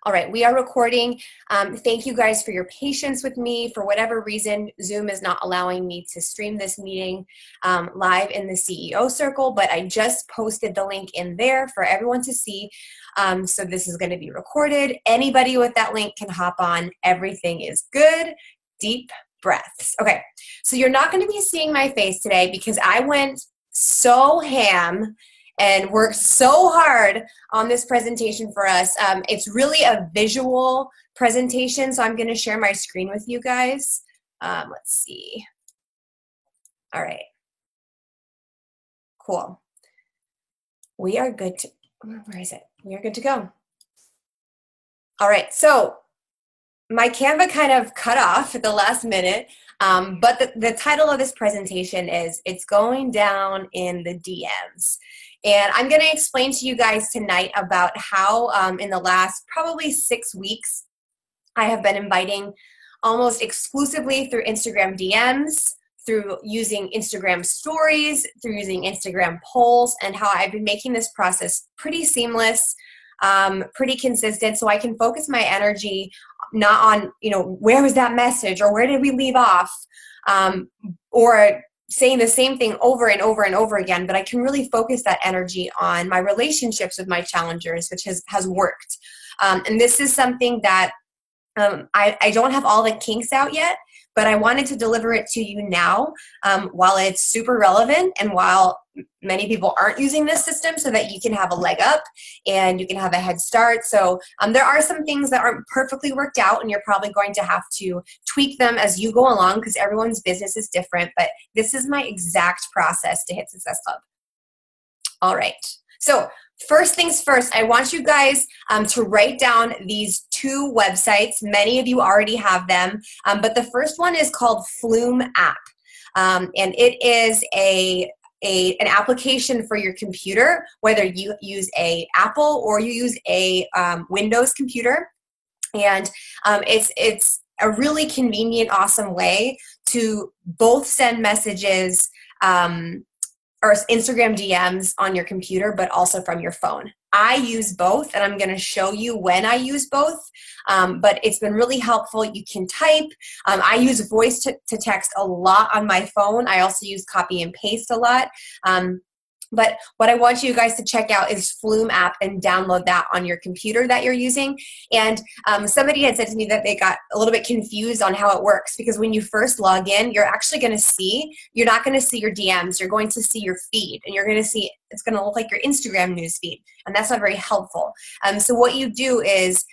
All right, we are recording. Thank you guys for your patience with me. For whatever reason, Zoom is not allowing me to stream this meeting live in the CEO circle, but I just posted the link in there for everyone to see. So this is going to be recorded. Anybody with that link can hop on. Everything is good. Deep breaths. Okay, so you're not going to be seeing my face today because I went so ham and worked so hard on this presentation for us. It's really a visual presentation, so I'm going to share my screen with you guys. Let's see. All right. Cool. We are good to, where is it? We are good to go. All right, so my Canva kind of cut off at the last minute, but the title of this presentation is It's Going Down in the DMs. And I'm going to explain to you guys tonight about how in the last probably 6 weeks, I have been inviting almost exclusively through Instagram DMs, through using Instagram stories, through using Instagram polls, and how I've been making this process pretty seamless, pretty consistent, so I can focus my energy not on, where was that message or where did we leave off, or saying the same thing over and over and over again, but I can really focus that energy on my relationships with my challengers, which has worked. And this is something that I don't have all the kinks out yet, but I wanted to deliver it to you now while it's super relevant and while many people aren't using this system, so that you can have a leg up and you can have a head start. So there are some things that aren't perfectly worked out, and you're probably going to have to tweak them as you go along because everyone's business is different, but this is my exact process to hit Success Club. All right. So first things first, I want you guys to write down these 2 websites. Many of you already have them, but the first one is called Flume App, and it is an application for your computer, whether you use a Apple or you use a Windows computer, and it's a really convenient, awesome way to both send messages or Instagram DMs on your computer, but also from your phone. I use both, and I'm going to show you when I use both, but it's been really helpful. You can type. I use voice to text a lot on my phone. I also use copy and paste a lot. But what I want you guys to check out is Flume app and download that on your computer that you're using. And somebody had said to me that they got a little bit confused on how it works, because when you first log in, you're actually going to see, you're not going to see your DMs, you're going to see your feed, and you're going to see, it's going to look like your Instagram news feed, and that's not very helpful. So what you do is,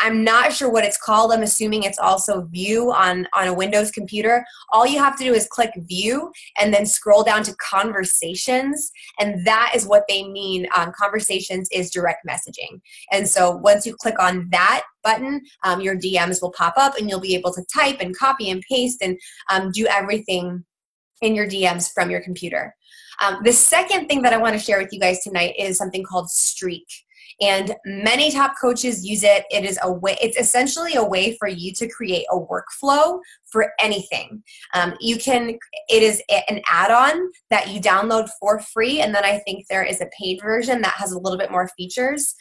I'm not sure what it's called. I'm assuming it's also view on a Windows computer. All you have to do is click view and then scroll down to conversations. And that is what they mean. Conversations is direct messaging. And so once you click on that button, your DMs will pop up and you'll be able to type and copy and paste and do everything in your DMs from your computer. The second thing that I want to share with you guys tonight is something called Streak. And many top coaches use it. It is a way, it's essentially a way for you to create a workflow for anything. It is an add-on that you download for free, and then I think there is a paid version that has a little bit more features.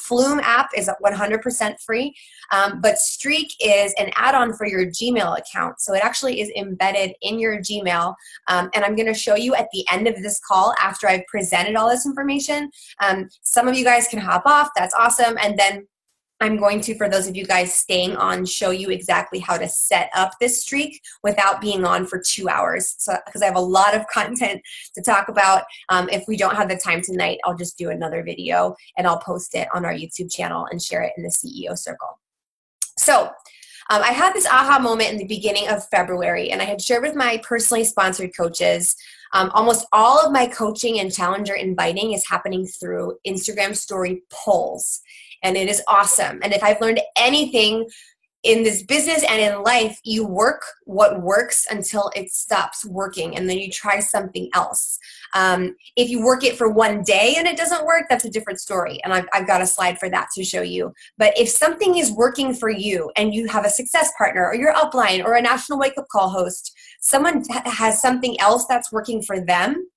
Flume app is 100% free, but Streak is an add-on for your Gmail account. So it actually is embedded in your Gmail, and I'm going to show you at the end of this call after I've presented all this information. Some of you guys can hop off. That's awesome. And then I'm going to, for those of you guys staying on, show you exactly how to set up this Streak without being on for 2 hours. So, because I have a lot of content to talk about. If we don't have the time tonight, I'll just do another video and I'll post it on our YouTube channel and share it in the CEO circle. So I had this aha moment in the beginning of February, and I had shared with my personally sponsored coaches. Almost all of my coaching and challenger inviting is happening through Instagram story polls. And it is awesome. And if I've learned anything in this business and in life, you work what works until it stops working, and then you try something else. If you work it for one day and it doesn't work, that's a different story. And I've got a slide for that to show you. But if something is working for you and you have a success partner or your upline or a national wake-up call host, someone has something else that's working for them,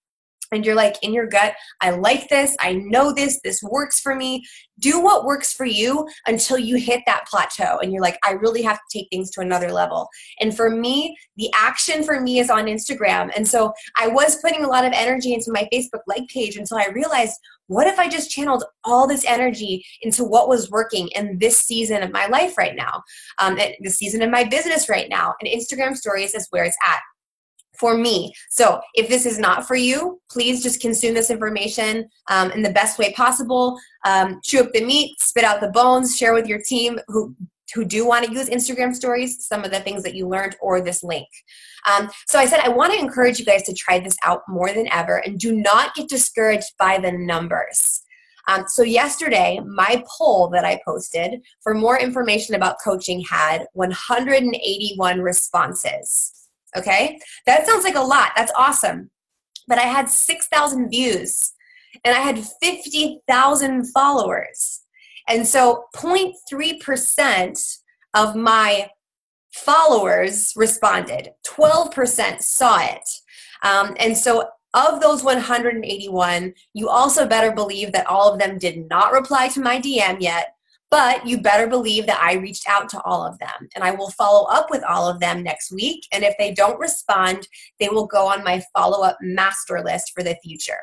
and you're like in your gut, I like this, I know this works for me. Do what works for you until you hit that plateau and you're like, I really have to take things to another level. And for me, the action for me is on Instagram. And so I was putting a lot of energy into my Facebook like page until I realized, what if I just channeled all this energy into what was working in this season of my life right now, the season of my business right now? And Instagram stories is where it's at for me. So if this is not for you, please just consume this information in the best way possible. Chew up the meat, spit out the bones, share with your team who do want to use Instagram stories, some of the things that you learned, or this link. So I said, I want to encourage you guys to try this out more than ever, and do not get discouraged by the numbers. So yesterday, my poll that I posted for more information about coaching had 181 responses. Okay, that sounds like a lot. That's awesome. But I had 6,000 views and I had 50,000 followers. And so 0.3% of my followers responded. 12% saw it. And so of those 181, you also better believe that all of them did not reply to my DM yet. But you better believe that I reached out to all of them, and I will follow up with all of them next week. And if they don't respond, they will go on my follow-up master list for the future.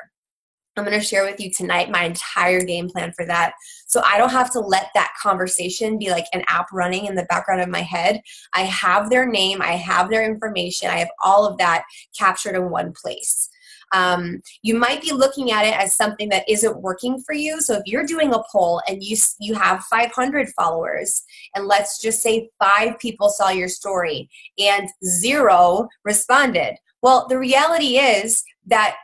I'm going to share with you tonight my entire game plan for that. So I don't have to let that conversation be like an app running in the background of my head. I have their name, I have their information, I have all of that captured in one place. You might be looking at it as something that isn't working for you. So if you're doing a poll and you have 500 followers, and let's just say 5 people saw your story and 0 responded. Well, the reality is that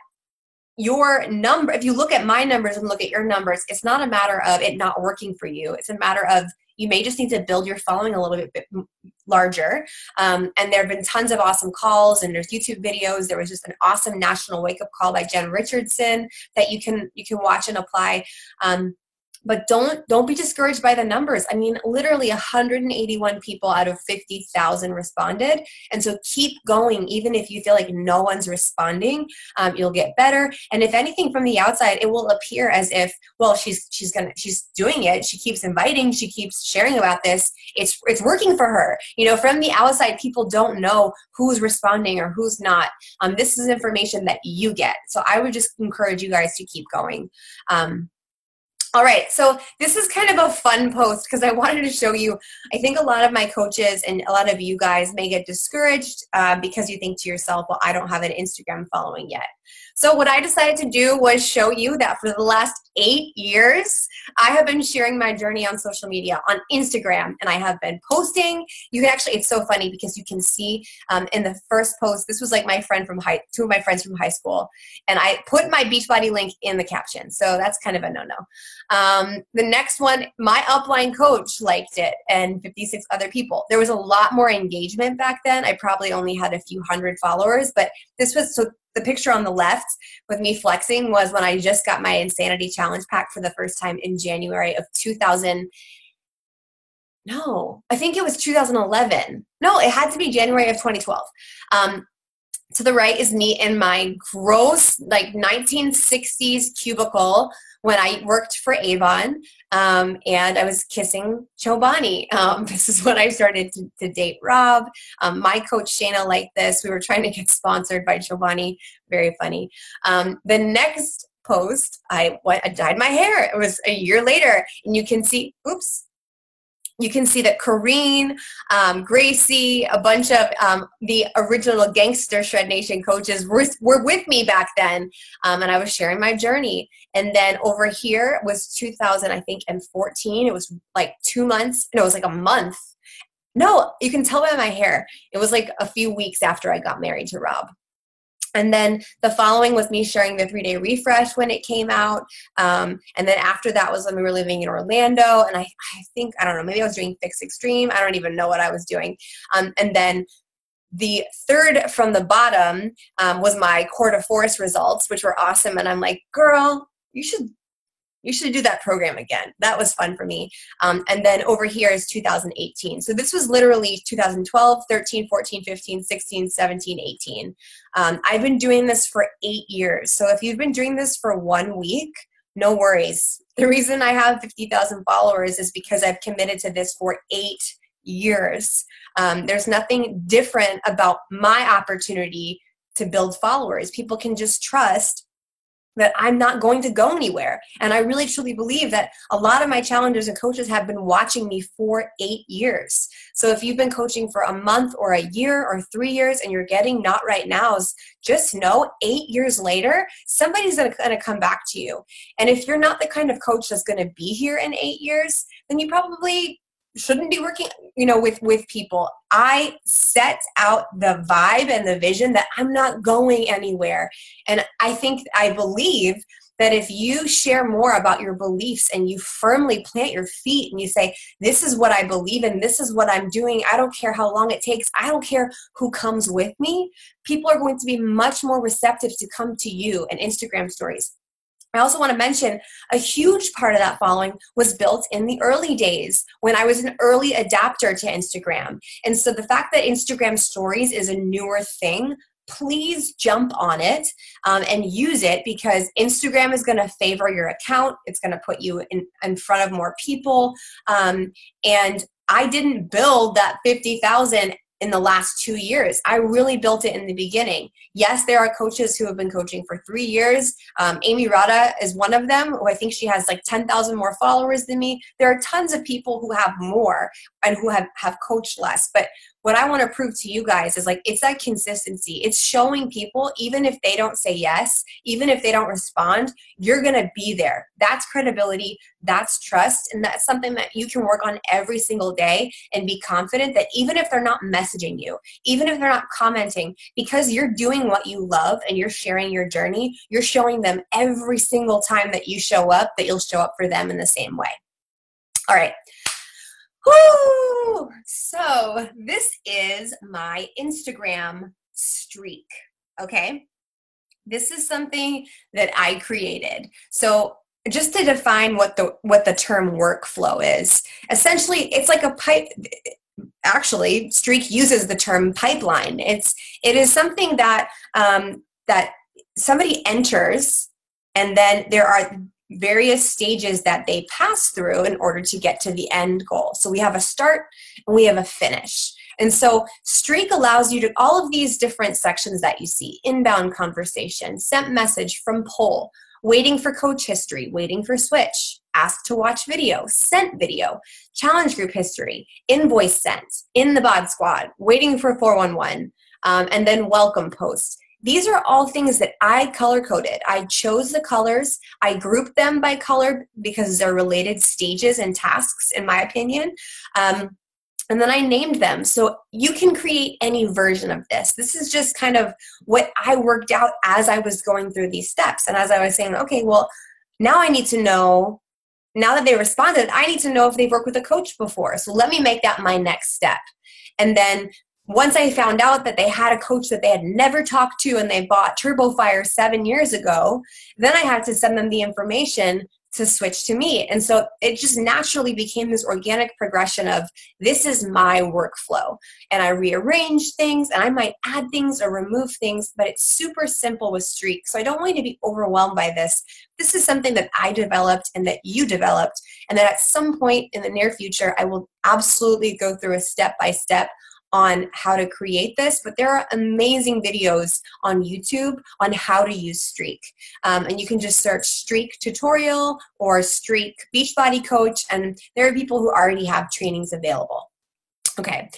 your number, if you look at my numbers and look at your numbers, it's not a matter of it not working for you. It's a matter of you may just need to build your following a little bit larger. And there have been tons of awesome calls, and there's YouTube videos. There was just an awesome national wake-up call by Jen Richardson that you can watch and apply. But don't be discouraged by the numbers. I mean, literally 181 people out of 50,000 responded. And so keep going, even if you feel like no one's responding. You'll get better. And if anything, from the outside, it will appear as if, well, she's doing it. She keeps inviting. She keeps sharing about this. It's working for her. You know, from the outside, people don't know who's responding or who's not. This is information that you get. So I would just encourage you guys to keep going. All right, so this is kind of a fun post because I wanted to show you, I think a lot of my coaches and a lot of you guys may get discouraged because you think to yourself, well, I don't have an Instagram following yet. So what I decided to do was show you that for the last 8 years, I have been sharing my journey on social media on Instagram, and I have been posting. You can actually, it's so funny because you can see in the first post, this was like my friend from two of my friends from high school, and I put my Beachbody link in the caption. So that's kind of a no-no. The next one, my upline coach liked it, and 56 other people. There was a lot more engagement back then. I probably only had a few hundred followers, but this was, so the picture on the left with me flexing was when I just got my Insanity Challenge pack for the first time in January of 2000. No, I think it was 2011. No, it had to be January of 2012. To the right is me in my gross, like 1960s cubicle when I worked for Avon, and I was kissing Chobani. This is when I started to date Rob. My coach Shayna liked this. We were trying to get sponsored by Chobani. Very funny. The next post, I dyed my hair. It was a year later, and you can see, oops. You can see that Corrine, Gracie, a bunch of the original Gangster Shred Nation coaches were with me back then, and I was sharing my journey. And then over here was 2000, I think, and 14. It was like 2 months. No, it was like a month. No, you can tell by my hair. It was like a few weeks after I got married to Rob. And then the following was me sharing the 3-day refresh when it came out. And then after that was when we were living in Orlando. And I think, I don't know, maybe I was doing Fix Extreme. I don't even know what I was doing. And then the third from the bottom was my Core to Force results, which were awesome. And I'm like, girl, you should You should do that program again. That was fun for me. And then over here is 2018. So this was literally 2012, 13, 14, 15, 16, 17, 18. I've been doing this for 8 years. So if you've been doing this for 1 week, no worries. The reason I have 50,000 followers is because I've committed to this for 8 years. There's nothing different about my opportunity to build followers. People can just trust that I'm not going to go anywhere. And I really truly believe that a lot of my challengers and coaches have been watching me for 8 years. So if you've been coaching for a month or a year or 3 years and you're getting not right nows, just know 8 years later, somebody's going to come back to you. And if you're not the kind of coach that's going to be here in 8 years, then you probably shouldn't be working, with people. I set out the vibe and the vision that I'm not going anywhere. And I believe that if you share more about your beliefs and you firmly plant your feet and you say, this is what I believe in, this is what I'm doing, I don't care how long it takes, I don't care who comes with me, people are going to be much more receptive to come to you and Instagram stories. I also want to mention a huge part of that following was built in the early days when I was an early adapter to Instagram. And so the fact that Instagram stories is a newer thing, please jump on it and use it, because Instagram is going to favor your account. It's going to put you in front of more people. And I didn't build that 50,000 in the last 2 years. I really built it in the beginning. Yes, there are coaches who have been coaching for 3 years. Amy Rada is one of them, who I think she has like 10,000 more followers than me. There are tons of people who have more and who have coached less. But what I want to prove to you guys is it's that consistency. It's showing people, even if they don't say yes, even if they don't respond, you're going to be there. That's credibility. That's trust. And that's something that you can work on every single day and be confident that even if they're not messaging you, even if they're not commenting, because you're doing what you love and you're sharing your journey, you're showing them every single time that you show up that you'll show up for them in the same way. All right. Woo! So this is my Instagram streak, okay? This is something that I created. So just to define what the term workflow is, essentially it's like a pipe. Actually, streak uses the term pipeline. It is something that that somebody enters, and then there are various stages that they pass through in order to get to the end goal. So we have a start and we have a finish. And so streak allows you to all of these different sections that you see: inbound conversation, sent message from poll, waiting for coach history, waiting for switch, ask to watch video, sent video, challenge group history, invoice sent, in the bod squad, waiting for 411, and then welcome post. These are all things that I color-coded. I chose the colors. I grouped them by color because they're related stages and tasks, in my opinion. And then I named them. So you can create any version of this. This is just kind of what I worked out as I was going through these steps. And as I was saying, okay, well, now I need to know, now that they responded, I need to know if they've worked with a coach before. So let me make that my next step. And then once I found out that they had a coach that they had never talked to and they bought TurboFire 7 years ago, then I had to send them the information to switch to me. And so it just naturally became this organic progression of, this is my workflow. And I rearrange things, and I might add things or remove things, but it's super simple with Streak. So I don't want you to be overwhelmed by this. This is something that I developed and that you developed, and that at some point in the near future, I will absolutely go through a step-by-step on how to create this, but there are amazing videos on YouTube on how to use Streak. And you can just search Streak tutorial or Streak Beachbody coach, and there are people who already have trainings available. Okay,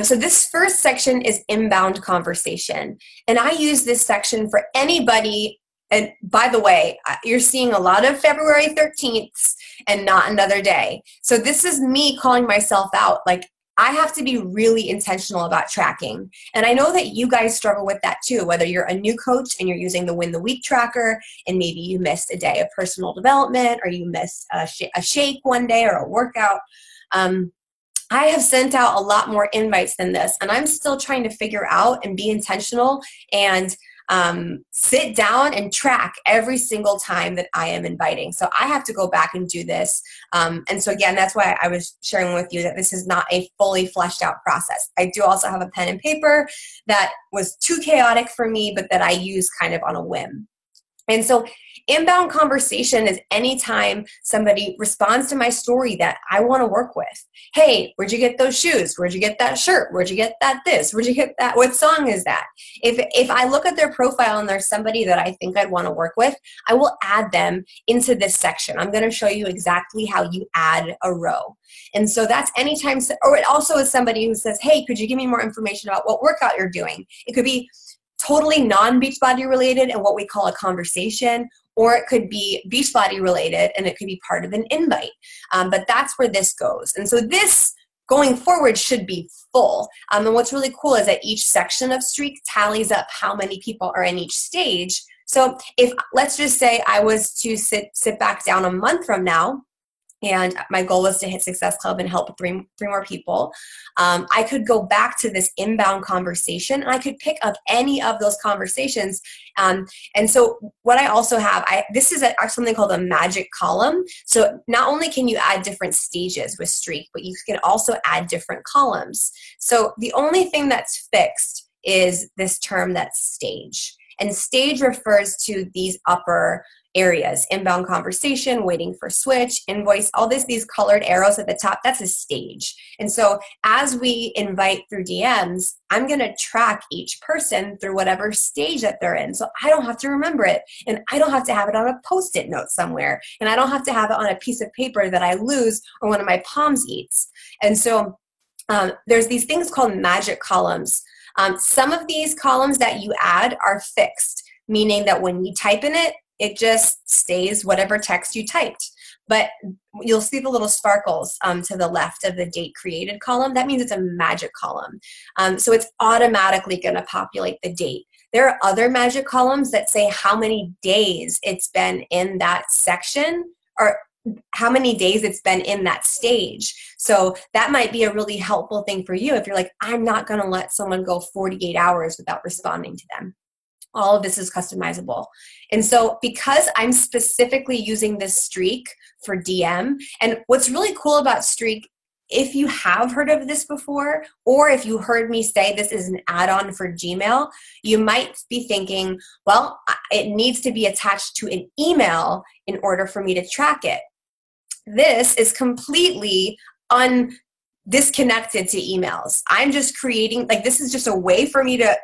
so this first section is inbound conversation. And I use this section for anybody. And by the way, you're seeing a lot of February 13th and not another day. So this is me calling myself out. Like, I have to be really intentional about tracking. And I know that you guys struggle with that too, whether you're a new coach and you're using the Win the Week tracker and maybe you missed a day of personal development, or you missed a shake one day or a workout. I have sent out a lot more invites than this, and I'm still trying to figure out and be intentional and sit down and track every single time that I am inviting. So I have to go back and do this. And so again, that's why I was sharing with you that this is not a fully fleshed out process. I do also have a pen and paper that was too chaotic for me, but that I use kind of on a whim. And so inbound conversation is anytime somebody responds to my story that I want to work with. Hey, where'd you get those shoes? Where'd you get that shirt? Where'd you get that this? Where'd you get that? What song is that? If I look at their profile and there's somebody that I think I'd want to work with, I will add them into this section. I'm going to show you exactly how you add a row. And so that's anytime, or it also is somebody who says, hey, could you give me more information about what workout you're doing? It could be totally non-Beachbody related and what we call a conversation, or it could be Beachbody related and it could be part of an invite. But that's where this goes. And so this going forward should be full. And what's really cool is that each section of Streak tallies up how many people are in each stage. So if, let's just say I was to sit back down a month from now, and my goal was to hit Success Club and help three more people, I could go back to this inbound conversation and I could pick up any of those conversations. And so what I also have, this is something called a magic column. So not only can you add different stages with Streak, but you can also add different columns. So the only thing that's fixed is this term that's stage. And stage refers to these upper areas: inbound conversation, waiting for switch, invoice, all these colored arrows at the top. That's a stage. And so as we invite through DMs, I'm going to track each person through whatever stage that they're in. So I don't have to remember it, and I don't have to have it on a Post-it note somewhere, and I don't have to have it on a piece of paper that I lose or one of my palms eats. And so there's these things called magic columns. Some of these columns that you add are fixed, meaning that when you type in it, it just stays whatever text you typed. But you'll see the little sparkles to the left of the date created column. That means it's a magic column. So it's automatically going to populate the date. There are other magic columns that say how many days it's been in that section, or how many days it's been in that stage. So that might be a really helpful thing for you if you're like, I'm not going to let someone go 48 hours without responding to them. All of this is customizable. And so because I'm specifically using this Streak for DM, and what's really cool about Streak, if you have heard of this before, or if you heard me say this is an add-on for Gmail, you might be thinking, well, it needs to be attached to an email in order for me to track it. This is completely disconnected to emails. I'm just creating, this is just a way for me to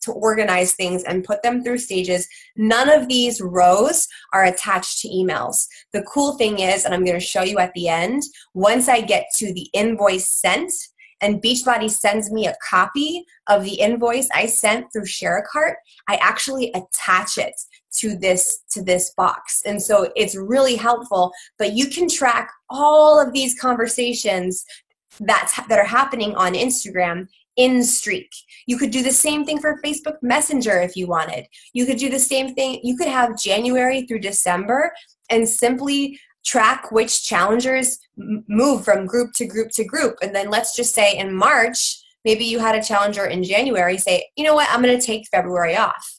organize things and put them through stages. None of these rows are attached to emails. The cool thing is, and I'm going to show you at the end, once I get to the invoice sent and Beachbody sends me a copy of the invoice I sent through Share a Cart, I actually attach it to this box. And so it's really helpful, but you can track all of these conversations that are happening on Instagram in Streak. You could do the same thing for Facebook Messenger if you wanted. You could do the same thing. You could have January through December and simply track which challengers move from group to group to group. And then let's just say in March, maybe you had a challenger in January, say, you know what, I'm going to take February off.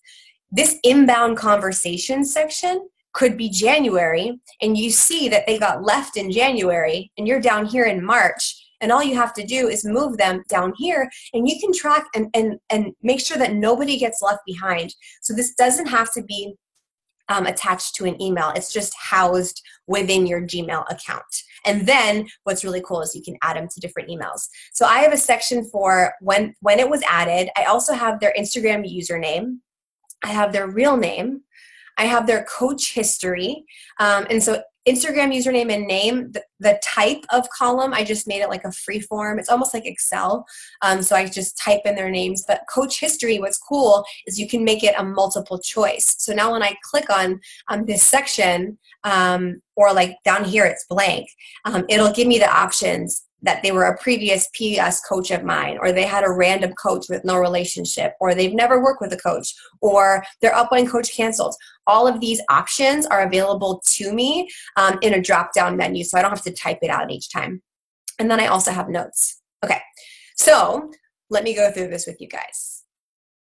This inbound conversation section could be January, and you see that they got left in January, and you're down here in March. And all you have to do is move them down here, and you can track and make sure that nobody gets left behind. So this doesn't have to be attached to an email. It's just housed within your Gmail account. And then what's really cool is you can add them to different emails. So I have a section for when it was added. I also have their Instagram username. I have their real name. I have their coach history. And so Instagram username and name, the type of column, I just made it like a free form. It's almost like Excel. So I just type in their names. But coach history, what's cool is you can make it a multiple choice. So now when I click on this section, or like down here, it's blank, it'll give me the options that they were a previous PS coach of mine, or they had a random coach with no relationship, or they've never worked with a coach, or their upline coach canceled. All of these options are available to me in a drop-down menu, so I don't have to type it out each time. And then I also have notes. Okay, so let me go through this with you guys.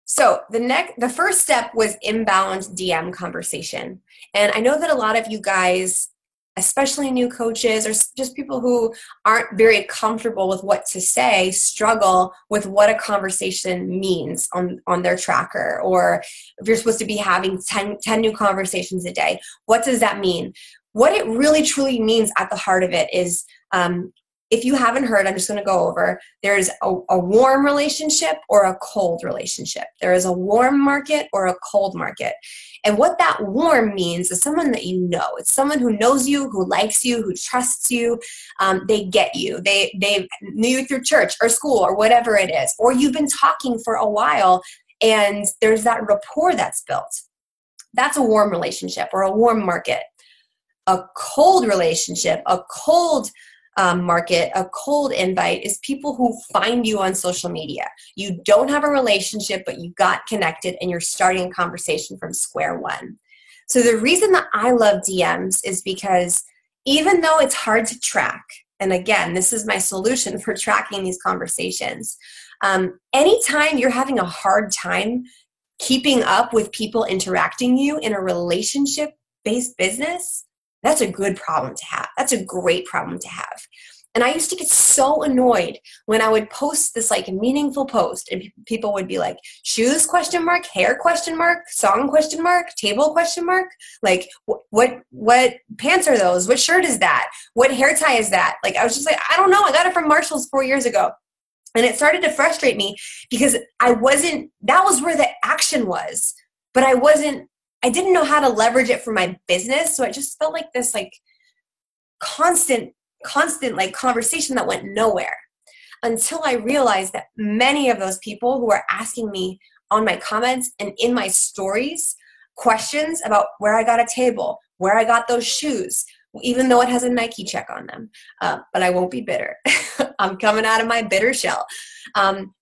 So the first step was inbound DM conversation. And I know that a lot of you guys, especially new coaches or just people who aren't very comfortable with what to say, struggle with what a conversation means on their tracker. Or if you're supposed to be having 10 new conversations a day, what does that mean? What it really truly means at the heart of it is, if you haven't heard, I'm just going to go over, there's a warm relationship or a cold relationship. There is a warm market or a cold market. And what that warm means is someone that you know. It's someone who knows you, who likes you, who trusts you. They get you. They knew you through church or school or whatever it is. Or you've been talking for a while and there's that rapport that's built. That's a warm relationship or a warm market. A cold relationship, a cold market, a cold invite is people who find you on social media. You don't have a relationship, but you got connected and you're starting a conversation from square one. So the reason that I love DMs is because even though it's hard to track, and again, this is my solution for tracking these conversations, anytime you're having a hard time keeping up with people interacting you in a relationship-based business, that's a good problem to have. That's a great problem to have. And I used to get so annoyed when I would post this like meaningful post and people would be like, shoes question mark, hair question mark, song question mark, table question mark. Like what pants are those? What shirt is that? What hair tie is that? Like, I was just like, I don't know. I got it from Marshall's 4 years ago. And it started to frustrate me because that was where the action was, but I didn't know how to leverage it for my business. So I just felt like this like constant like conversation that went nowhere until I realized that many of those people who are asking me on my comments and in my stories questions about where I got a table, where I got those shoes, even though it has a Nike check on them. But I won't be bitter. I'm coming out of my bitter shell.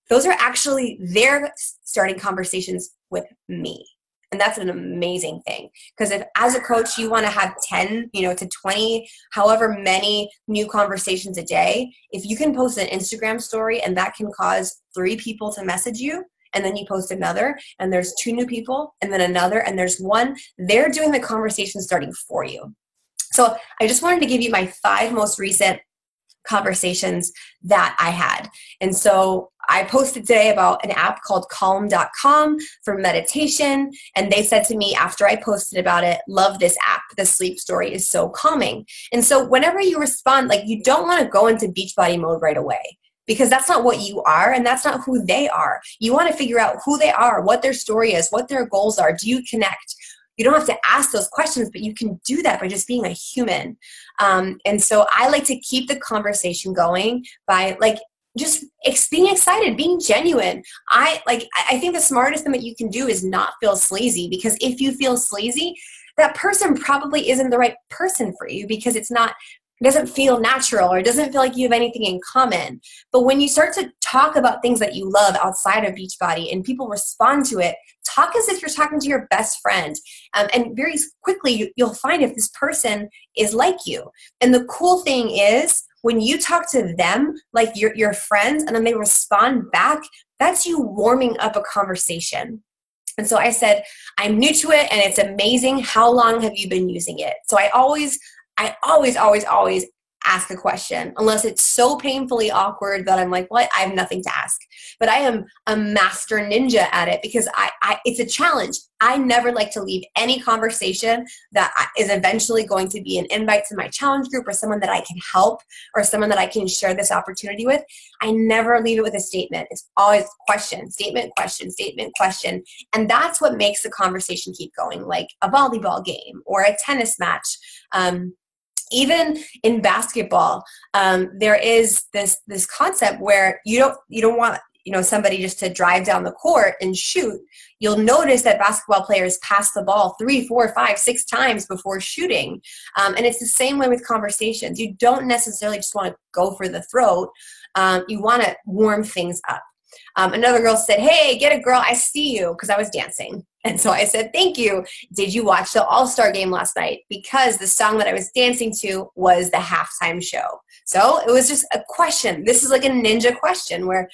Those are actually their starting conversations with me. And that's an amazing thing. Because if as a coach, you want to have 10, to 20, however many new conversations a day, if you can post an Instagram story and that can cause 3 people to message you, and then you post another, and there's 2 new people, and then another, and there's 1, they're doing the conversation starting for you. So I just wanted to give you my 5 most recent conversations that I had. And so I posted today about an app called calm.com for meditation. And they said to me after I posted about it, love this app. The sleep story is so calming. And so whenever you respond, like, you don't want to go into Beachbody mode right away, because that's not what you are and that's not who they are. You want to figure out who they are, what their story is, what their goals are. Do you connect? You don't have to ask those questions, but you can do that by just being a human. And so I like to keep the conversation going by just being excited, being genuine. I think the smartest thing that you can do is not feel sleazy, because if you feel sleazy, that person probably isn't the right person for you, because it doesn't feel natural, or it doesn't feel like you have anything in common. But when you start to talk about things that you love outside of Beachbody and people respond to it, talk as if you're talking to your best friend. And very quickly, you'll find if this person is like you. And the cool thing is, when you talk to them like your friends and then they respond back, that's you warming up a conversation. And so I said, I'm new to it and it's amazing. How long have you been using it? So I always ask a question, unless it's so painfully awkward that I'm like, what? I have nothing to ask. But I am a master ninja at it, because it's a challenge. I never like to leave any conversation that is eventually going to be an invite to my challenge group, or someone that I can help, or someone that I can share this opportunity with. I never leave it with a statement. It's always question, statement, question, statement, question. And that's what makes the conversation keep going, like a volleyball game or a tennis match. Even in basketball, there is this concept where you don't want somebody just to drive down the court and shoot. You'll notice that basketball players pass the ball 3, 4, 5, 6 times before shooting, and it's the same way with conversations. You don't necessarily just want to go for the throat. You want to warm things up. Another girl said, "Hey, get a girl, I see you," because I was dancing. And so I said, "Thank you. Did you watch the All-Star game last night?" Because the song that I was dancing to was the halftime show. So it was just a question. This is like a ninja question where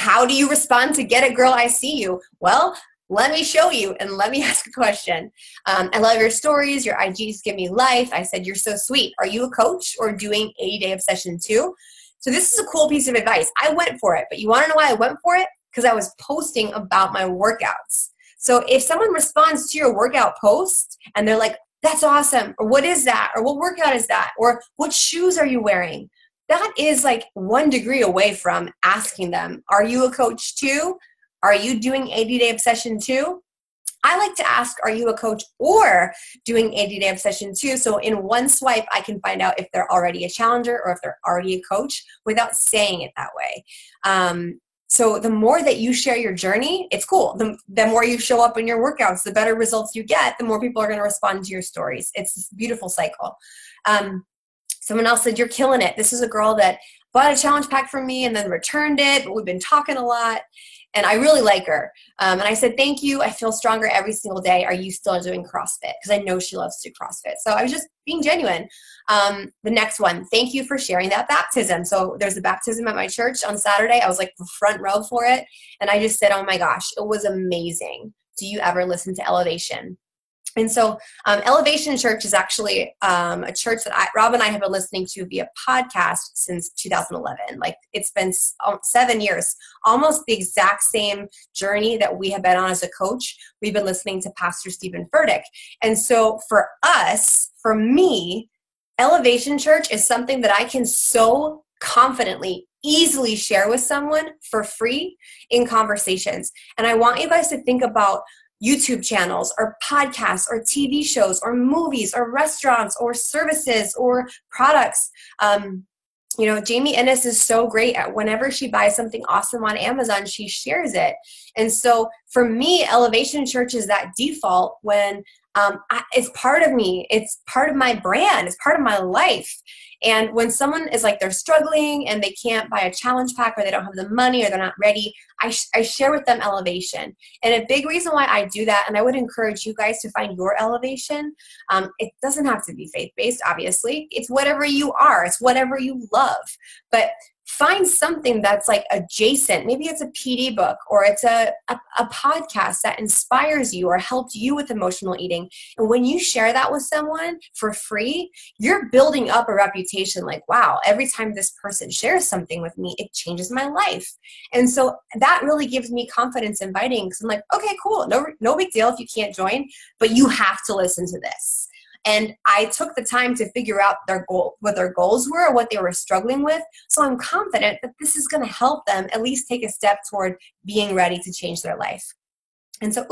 how do you respond to "Get It Girl, I See You"? Well, let me show you and let me ask a question. I love your stories. Your IGs give me life. I said, you're so sweet. Are you a coach or doing 80-day obsession too? So this is a cool piece of advice. I went for it, but you want to know why I went for it? Because I was posting about my workouts. So if someone responds to your workout post and they're like, that's awesome, or what is that, or what workout is that, or what shoes are you wearing? That is like 1 degree away from asking them, are you a coach too? Are you doing 80-day obsession too? I like to ask, are you a coach or doing 80-day obsession too? So in one swipe, I can find out if they're already a challenger or if they're already a coach without saying it that way. So the more that you share your journey, it's cool. The more you show up in your workouts, the better results you get, the more people are going to respond to your stories. It's this beautiful cycle. Someone else said, you're killing it. This is a girl that bought a challenge pack from me and then returned it, but we've been talking a lot. And I really like her. And I said, thank you. I feel stronger every single day. Are you still doing CrossFit? Because I know she loves to do CrossFit. So I was just being genuine. The next one, thank you for sharing that baptism. So there's a baptism at my church on Saturday. I was like the front row for it. And I just said, oh my gosh, it was amazing. Do you ever listen to Elevation? And so Elevation Church is actually a church that Rob and I have been listening to via podcast since 2011. Like it's been 7 years, almost the exact same journey that we have been on as a coach. We've been listening to Pastor Stephen Furtick. And so for us, for me, Elevation Church is something that I can so confidently, easily share with someone for free in conversations. And I want you guys to think about YouTube channels or podcasts or TV shows or movies or restaurants or services or products. Jamie Ennis is so great at whenever she buys something awesome on Amazon, she shares it. And so for me, Elevation Church is that default when it's part of me. It's part of my brand. It's part of my life. And when someone is like, they're struggling and they can't buy a challenge pack or they don't have the money or they're not ready, I share with them Elevation. And a big reason why I do that, and I would encourage you guys to find your elevation. It doesn't have to be faith-based, obviously. It's whatever you are. It's whatever you love. But find something that's like adjacent. Maybe it's a PD book or it's a podcast that inspires you or helped you with emotional eating. And when you share that with someone for free, you're building up a reputation like, wow, every time this person shares something with me, it changes my life. And so that really gives me confidence inviting because I'm like, okay, cool. No big deal if you can't join, but you have to listen to this. And I took the time to figure out what their goals were or what they were struggling with. So I'm confident that this is going to help them at least take a step toward being ready to change their life. And so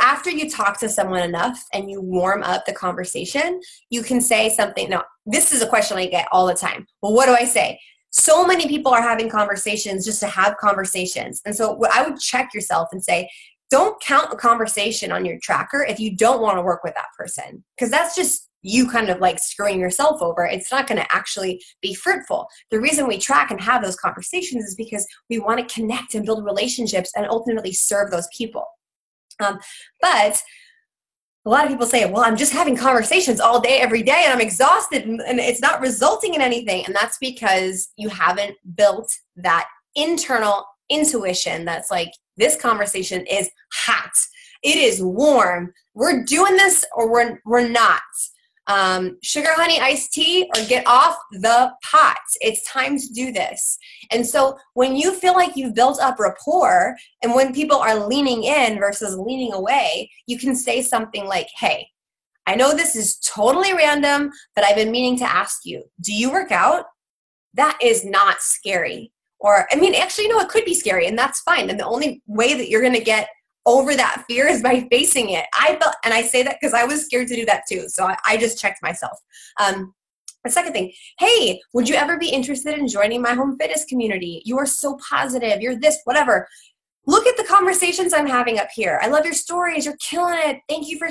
after you talk to someone enough and you warm up the conversation, you can say something. Now, this is a question I get all the time. Well, what do I say? So many people are having conversations just to have conversations. And so what I would check yourself and say, don't count a conversation on your tracker if you don't want to work with that person, because that's just you kind of like screwing yourself over. It's not going to actually be fruitful. The reason we track and have those conversations is because we want to connect and build relationships and ultimately serve those people. But a lot of people say, well, I'm just having conversations all day, every day, and I'm exhausted and it's not resulting in anything. And that's because you haven't built that internal intuition that's like, this conversation is hot. It is warm. We're doing this or we're not. Sugar, honey, iced tea, or get off the pot. It's time to do this. And so when you feel like you've built up rapport and when people are leaning in versus leaning away, you can say something like, hey, I know this is totally random, but I've been meaning to ask you, do you work out? That is not scary. Or, actually, no, it could be scary, and that's fine. And the only way that you're going to get over that fear is by facing it. And I say that because I was scared to do that too. So I just checked myself. The second thing, hey, would you ever be interested in joining my home fitness community? You are so positive. You're this, whatever. Look at the conversations I'm having up here. I love your stories. You're killing it. Thank you for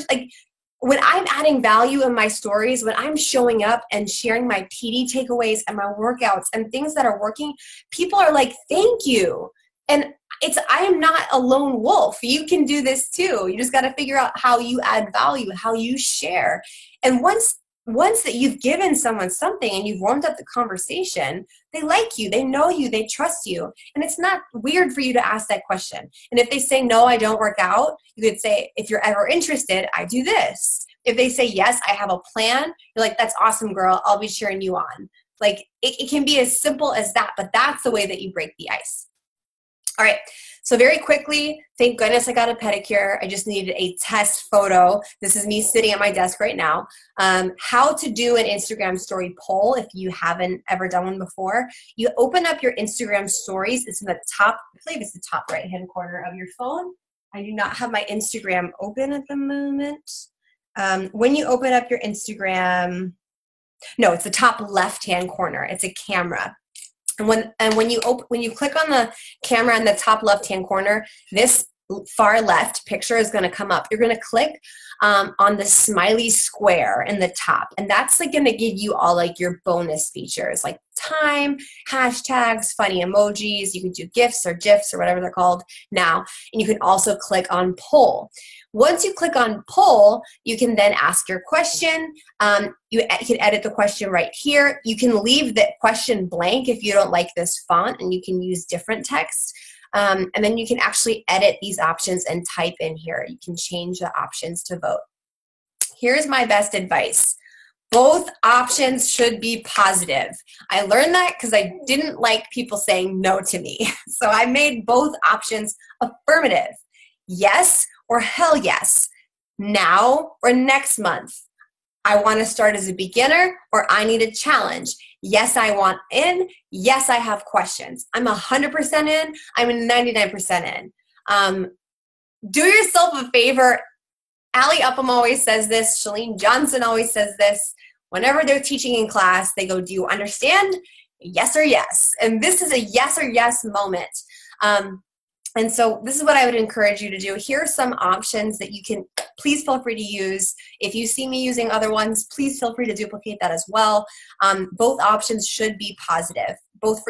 when I'm adding value in my stories, when I'm showing up and sharing my PD takeaways and my workouts and things that are working, people are like, thank you. And I am not a lone wolf. You can do this too. You just got to figure out how you add value, how you share. And once once that you've given someone something and you've warmed up the conversation, they like you, they know you, they trust you. And it's not weird for you to ask that question. And if they say, no, I don't work out, you could say, if you're ever interested, I do this. If they say, yes, I have a plan, you're like, that's awesome, girl. I'll be cheering you on. Like it can be as simple as that, but that's the way that you break the ice. All right. So very quickly, thank goodness I got a pedicure. I just needed a test photo. This is me sitting at my desk right now. How to do an Instagram story poll if you haven't ever done one before. You open up your Instagram stories. It's in the top, I believe it's the top right-hand corner of your phone. I do not have my Instagram open at the moment. When you open up your Instagram, no, it's the top left-hand corner. It's a camera. And when you click on the camera in the top left-hand corner, this far left picture is going to come up. You're going to click on the smiley square in the top, and that's like going to give you all like your bonus features like time, hashtags, funny emojis. You can do GIFs or GIFs or whatever they're called now, and you can also click on poll. Once you click on poll, you can then ask your question. You can edit the question right here. You can leave the question blank if you don't like this font, and you can use different text. And then you can actually edit these options and type in here. You can change the options to vote. Here's my best advice. Both options should be positive. I learned that because I didn't like people saying no to me. So I made both options affirmative. Yes or hell yes. Now or next month. I want to start as a beginner, or I need a challenge. Yes, I want in. Yes, I have questions. I'm 100% in. I'm 99% in. Do yourself a favor. Allie Upham always says this. Shalene Johnson always says this. Whenever they're teaching in class, they go, do you understand? Yes or yes. And this is a yes or yes moment. And so this is what I would encourage you to do. Here are some options that you can, please feel free to use. If you see me using other ones, please feel free to duplicate that as well. Both options should be positive.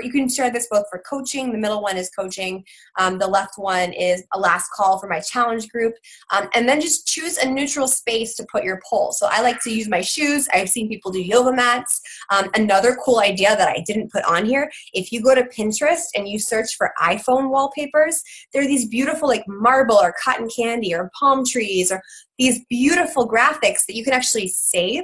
You can share this both for coaching. The middle one is coaching. The left one is a last call for my challenge group. And then just choose a neutral space to put your poll. So I like to use my shoes. I've seen people do yoga mats. Another cool idea that I didn't put on here, if you go to Pinterest and you search for iPhone wallpapers, there are these beautiful like marble or cotton candy or palm trees or these beautiful graphics that you can actually save.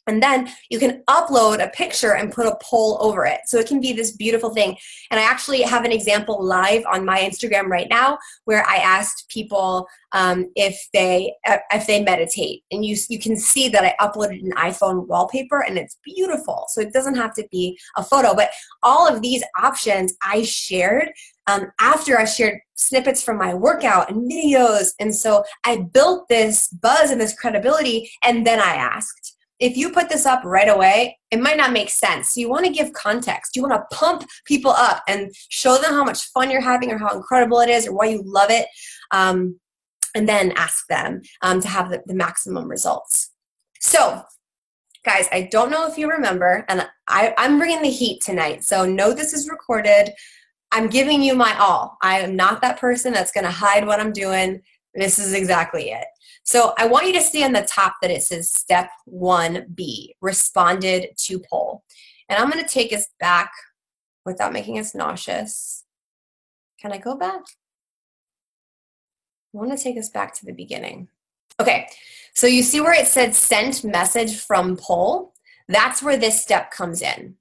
And then you can upload a picture and put a poll over it. So it can be this beautiful thing. And I actually have an example live on my Instagram right now where I asked people if they meditate. And you can see that I uploaded an iPhone wallpaper and it's beautiful. So it doesn't have to be a photo. But all of these options I shared after I shared snippets from my workout and videos. And so I built this buzz and this credibility, and then I asked. If you put this up right away, it might not make sense. So you want to give context. You want to pump people up and show them how much fun you're having or how incredible it is or why you love it, and then ask them to have the maximum results. So, guys, I don't know if you remember, and I'm bringing the heat tonight, so know this is recorded. I'm giving you my all. I am not that person that's going to hide what I'm doing. This is exactly it. So I want you to see on the top that it says step 1B, responded to poll. And I'm going to take us back without making us nauseous. Can I go back? I want to take us back to the beginning. Okay, so you see where it said sent message from poll? That's where this step comes in.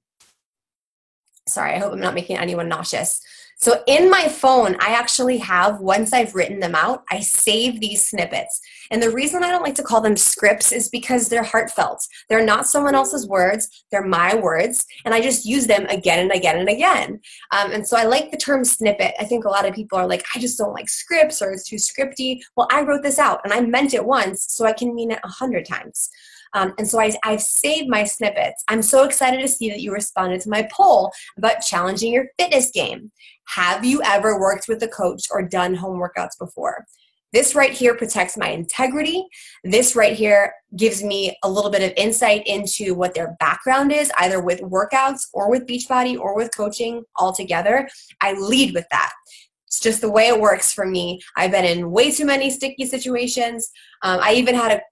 Sorry, I hope I'm not making anyone nauseous. So in my phone, I actually have, once I've written them out, I save these snippets. And the reason I don't like to call them scripts is because they're heartfelt. They're not someone else's words, they're my words, and I just use them again and again and again. And so I like the term snippet. I think a lot of people are like, I just don't like scripts or it's too scripty. Well, I wrote this out and I meant it once, so I can mean it 100 times. And so I've saved my snippets. I'm so excited to see that you responded to my poll about challenging your fitness game. Have you ever worked with a coach or done home workouts before? This right here protects my integrity. This right here gives me a little bit of insight into what their background is, either with workouts or with Beachbody or with coaching altogether. I lead with that. It's just the way it works for me. I've been in way too many sticky situations. I even had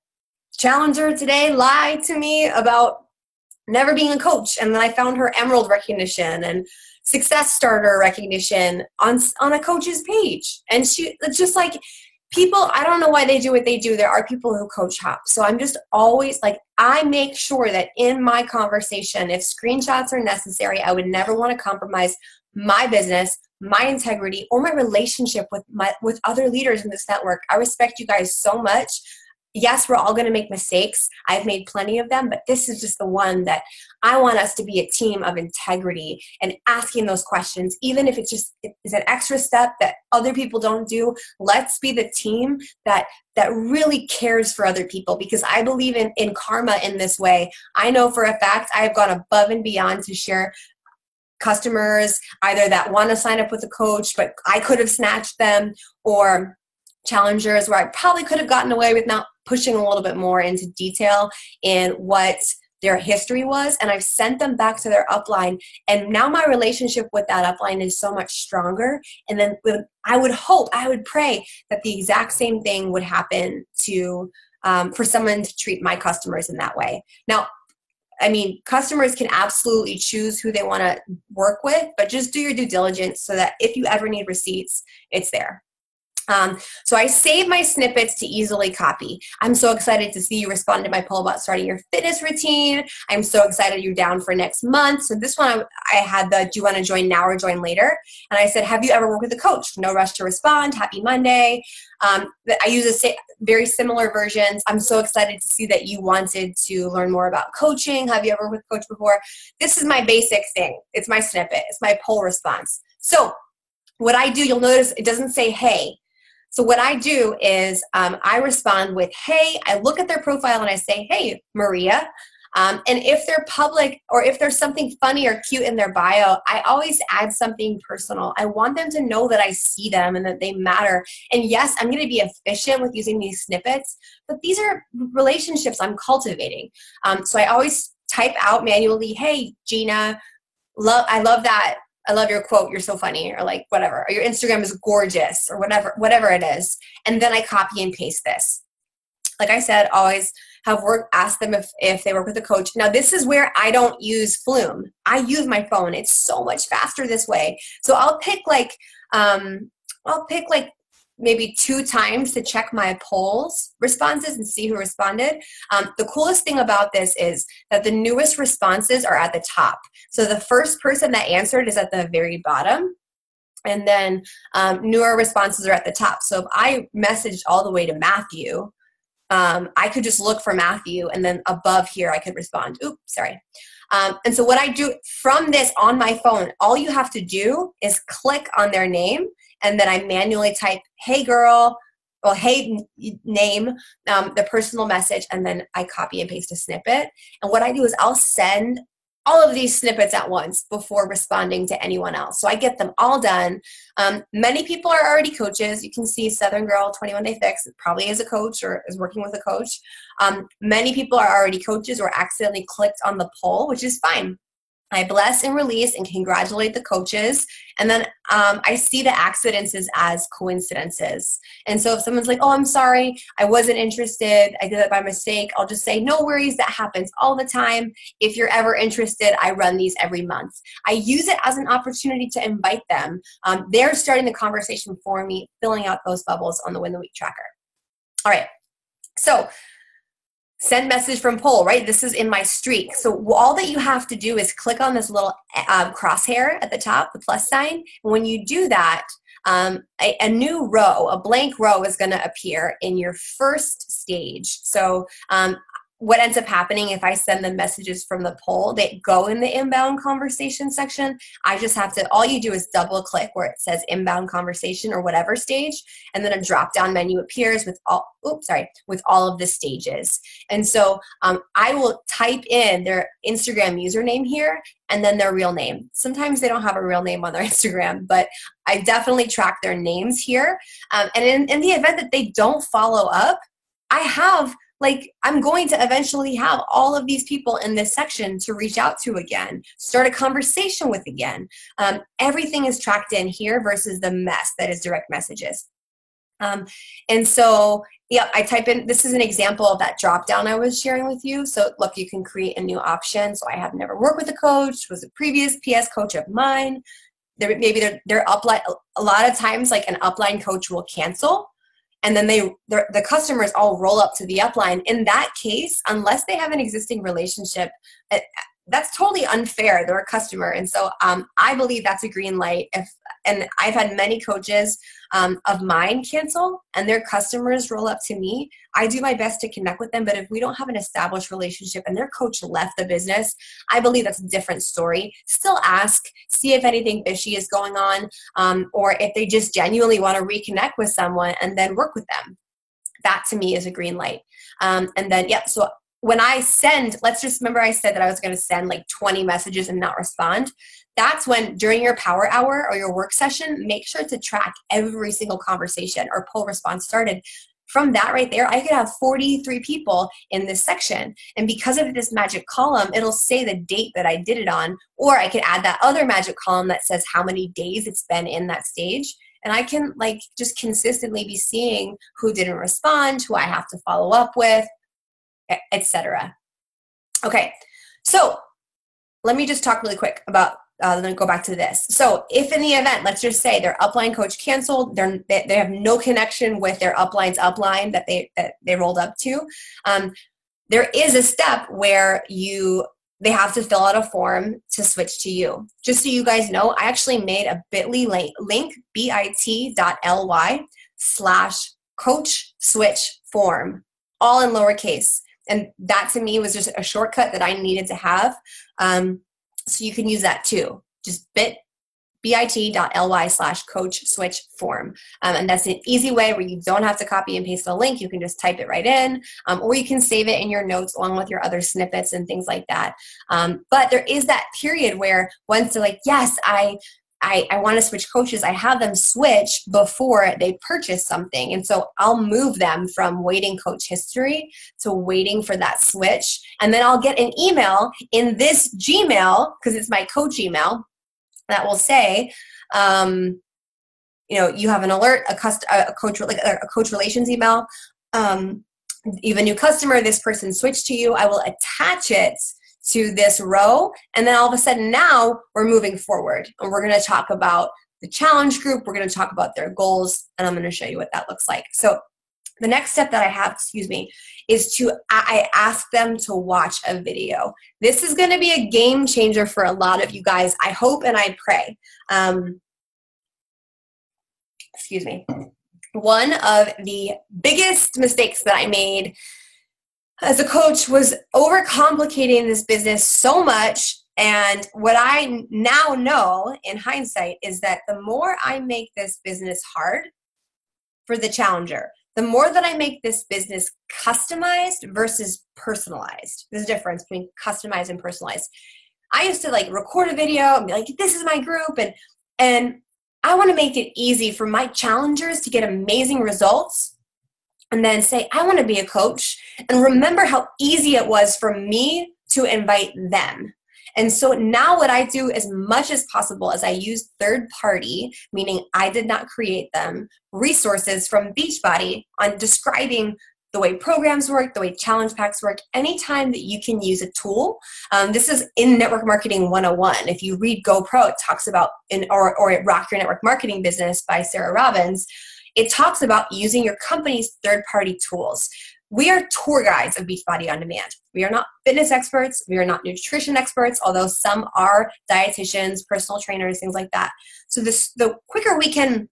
Challenger today lied to me about never being a coach, and then I found her Emerald recognition and Success Starter recognition on a coach's page. And it's just like, people, I don't know why they do what they do. There are people who coach hop. So I'm just always like, I make sure that in my conversation, if screenshots are necessary, I would never want to compromise my business, my integrity, or my relationship with other leaders in this network. I respect you guys so much. Yes, we're all going to make mistakes. I've made plenty of them, but this is just the one that I want us to be a team of integrity and asking those questions, even if it's an extra step that other people don't do. Let's be the team that really cares for other people, because I believe in karma in this way. I know for a fact I've gone above and beyond to share customers either that want to sign up with a coach, but I could have snatched them, or challengers where I probably could have gotten away with not pushing a little bit more into detail in what their history was, and I've sent them back to their upline, and now my relationship with that upline is so much stronger. And then I would pray that the exact same thing would happen to for someone to treat my customers in that way. Now, I mean, customers can absolutely choose who they want to work with, but just do your due diligence so that if you ever need receipts, it's there. So I save my snippets to easily copy. I'm so excited to see you respond to my poll about starting your fitness routine. I'm so excited you're down for next month. So this one, I had the, do you want to join now or join later? And I said, have you ever worked with a coach? No rush to respond. Happy Monday. I use very similar versions. I'm so excited to see that you wanted to learn more about coaching. Have you ever worked with a coach before? This is my basic thing. It's my snippet. It's my poll response. So what I do, you'll notice it doesn't say, hey. So what I do is I respond with, hey. I look at their profile and I say, hey, Maria. And if they're public or if there's something funny or cute in their bio, I always add something personal. I want them to know that I see them and that they matter. And yes, I'm going to be efficient with using these snippets, but these are relationships I'm cultivating. So I always type out manually, hey, Gina, I love that. I love your quote, you're so funny, or like whatever, or your Instagram is gorgeous, or whatever it is. And then I copy and paste this. Like I said, always ask them if they work with a coach. Now this is where I don't use Flume. I use my phone. It's so much faster this way. So I'll pick like maybe 2 times to check my polls responses and see who responded. The coolest thing about this is that the newest responses are at the top. So the first person that answered is at the very bottom, and then newer responses are at the top. So if I messaged all the way to Matthew, I could just look for Matthew, and then above here I could respond. Oops, sorry. And so what I do from this on my phone, all you have to do is click on their name, and then I manually type, hey girl, well, hey name, the personal message, and then I copy and paste a snippet. And what I do is I'll send all of these snippets at once before responding to anyone else. So I get them all done. Many people are already coaches. You can see Southern Girl 21 Day Fix probably is a coach or is working with a coach. Many people are already coaches or accidentally clicked on the poll, which is fine. I bless and release and congratulate the coaches. And then I see the accidents as coincidences. And so if someone's like, oh, I'm sorry, I wasn't interested, I did it by mistake, I'll just say, no worries, that happens all the time. If you're ever interested, I run these every month. I use it as an opportunity to invite them. They're starting the conversation for me, filling out those bubbles on the Win the Week tracker. All right, so send message from poll, right? This is in my streak. So all that you have to do is click on this little crosshair at the top, the plus sign. And when you do that, a new row, a blank row is going to appear in your first stage. So what ends up happening if I send them messages from the poll, they go in the inbound conversation section. I just have to, all you do is double click where it says inbound conversation or whatever stage, and then a drop down menu appears with all of the stages. And so I will type in their Instagram username here and then their real name. Sometimes they don't have a real name on their Instagram, but I definitely track their names here. And in the event that they don't follow up, I'm going to eventually have all of these people in this section to reach out to again, start a conversation with again. Everything is tracked in here versus the mess that is direct messages. And so, yeah, I type in, this is an example of that drop down I was sharing with you. So look, you can create a new option. So I have never worked with a coach, was a previous PS coach of mine. Maybe they're upline. A lot of times, like an upline coach will cancel, and then the customers all roll up to the upline. In that case, unless they have an existing relationship, that's totally unfair. They're a customer. And so I believe that's a green light. And I've had many coaches of mine cancel and their customers roll up to me. I do my best to connect with them, but if we don't have an established relationship and their coach left the business, I believe that's a different story. Still ask, see if anything fishy is going on, or if they just genuinely want to reconnect with someone and then work with them. That to me is a green light. And then, so when I send, let's just remember I said that I was going to send like 20 messages and not respond. That's when during your power hour or your work session, make sure to track every single conversation or pull response started. From that right there, I could have 43 people in this section. And because of this magic column, it'll say the date that I did it on, or I could add that other magic column that says how many days it's been in that stage. And I can like just consistently be seeing who didn't respond, who I have to follow up with, etc. Okay, so let me just talk really quick about, then go back to this. So if in the event, let's just say their upline coach canceled, they have no connection with their upline's upline that they rolled up to, there is a step where they have to fill out a form to switch to you. Just so you guys know, I actually made a bit.ly link, bit.ly/coach switch form, all in lowercase. And that to me was just a shortcut that I needed to have. So you can use that too. Just bit.ly/coach switch form. And that's an easy way where you don't have to copy and paste the link. You can just type it right in, or you can save it in your notes along with your other snippets and things like that. But there is that period where once they're like, yes, I want to switch coaches, I have them switch before they purchase something. And so I'll move them from waiting coach history to waiting for that switch. And then I'll get an email in this Gmail, because it's my coach email, that will say, you have an alert, a coach relations email. You have a new customer, this person switched to you. I will attach it to this row, and then all of a sudden now we're moving forward, and we're going to talk about the challenge group. We're going to talk about their goals, and I'm going to show you what that looks like. So the next step that I have, is I ask them to watch a video. This is going to be a game changer for a lot of you guys. I hope and I pray. One of the biggest mistakes that I made as a coach was overcomplicating this business so much. And what I now know in hindsight is that the more I make this business hard for the challenger, the more that I make this business customized versus personalized. There's a difference between customized and personalized. I used to record a video and be like, this is my group. And I want to make it easy for my challengers to get amazing results. And then say, I want to be a coach, and remember how easy it was for me to invite them. And so now what I do as much as possible is I use third party, meaning I did not create them, resources from Beachbody on describing the way programs work, the way challenge packs work, anytime that you can use a tool. This is in Network Marketing 101. If you read GoPro, it talks about, or Rock Your Network Marketing Business by Sarah Robbins, it talks about using your company's third-party tools. We are tour guides of Beachbody On Demand. We are not fitness experts. We are not nutrition experts, although some are dietitians, personal trainers, things like that. So the quicker we can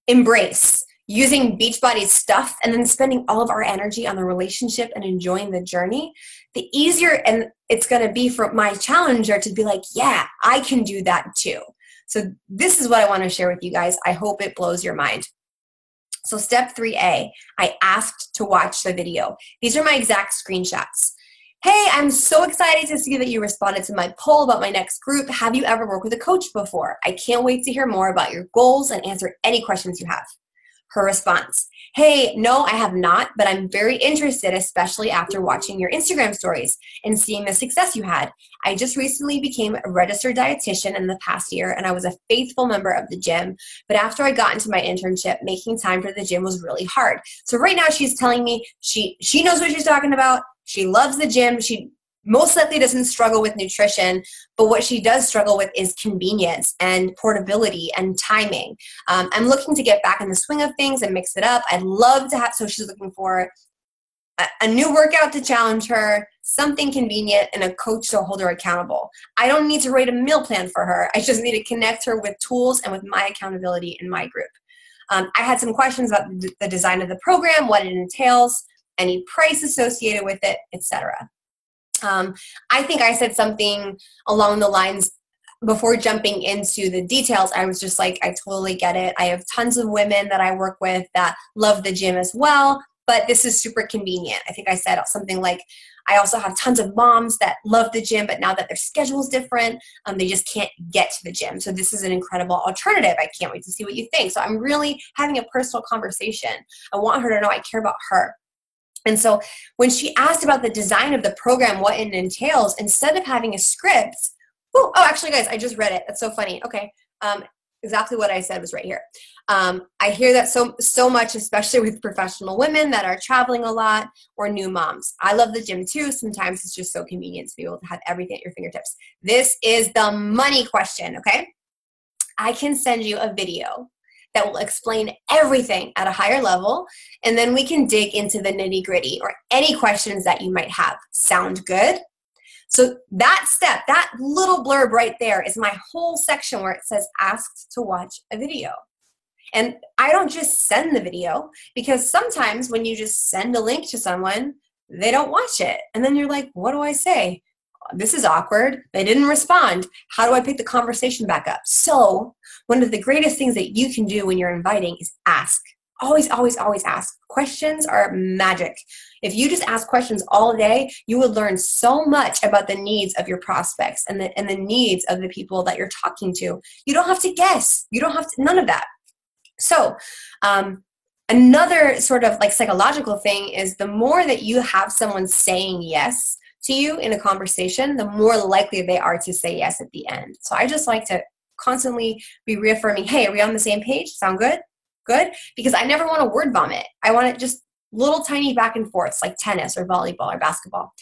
embrace using Beachbody's stuff and then spending all of our energy on the relationship and enjoying the journey, the easier and it's going to be for my challenger to be like, yeah, I can do that too. So this is what I want to share with you guys. I hope it blows your mind. So step 3A, I asked to watch the video. These are my exact screenshots. Hey, I'm so excited to see that you responded to my poll about my next group. Have you ever worked with a coach before? I can't wait to hear more about your goals and answer any questions you have. Her response: hey, no, I have not, but I'm very interested, especially after watching your Instagram stories and seeing the success you had. I just recently became a registered dietitian in the past year, and I was a faithful member of the gym. But after I got into my internship, making time for the gym was really hard. So right now she's telling me she knows what she's talking about. She loves the gym. She most likely doesn't struggle with nutrition, but what she does struggle with is convenience and portability and timing. I'm looking to get back in the swing of things and mix it up. I'd love to have, so she's looking for a new workout to challenge her, something convenient, and a coach to hold her accountable. I don't need to write a meal plan for her. I just need to connect her with tools and with my accountability in my group. I had some questions about the design of the program, what it entails, any price associated with it, etc. I think I said something along the lines before jumping into the details. I was just like, I totally get it. I have tons of women that I work with that love the gym as well, but this is super convenient. I think I said something like, I also have tons of moms that love the gym, but now that their schedule's different, they just can't get to the gym. So this is an incredible alternative. I can't wait to see what you think. So I'm really having a personal conversation. I want her to know I care about her. And so when she asked about the design of the program, what it entails, instead of having a script, oh, actually, guys, I just read it. That's so funny. Okay. Exactly what I said was right here. I hear that so much, especially with professional women that are traveling a lot or new moms. I love the gym too. Sometimes it's just so convenient to be able to have everything at your fingertips. This is the money question, okay? I can send you a video that will explain everything at a higher level, and then we can dig into the nitty-gritty or any questions that you might have. Sound good? So that step, that little blurb right there is my whole section where it says asked to watch a video. And I don't just send the video, because sometimes when you just send a link to someone, they don't watch it. And then you're like, what do I say? This is awkward. They didn't respond. How do I pick the conversation back up? So one of the greatest things that you can do when you're inviting is ask. Always, always, always ask. Questions are magic. If you just ask questions all day, you would learn so much about the needs of your prospects and the needs of the people that you're talking to. You don't have to guess. You don't have to, none of that. So another sort of like psychological thing is the more that you have someone saying yes to you in a conversation, the more likely they are to say yes at the end. So I just like to constantly be reaffirming, hey, are we on the same page? Sound good? Good? Because I never want to word vomit. I want it just little tiny back and forths like tennis or volleyball or basketball.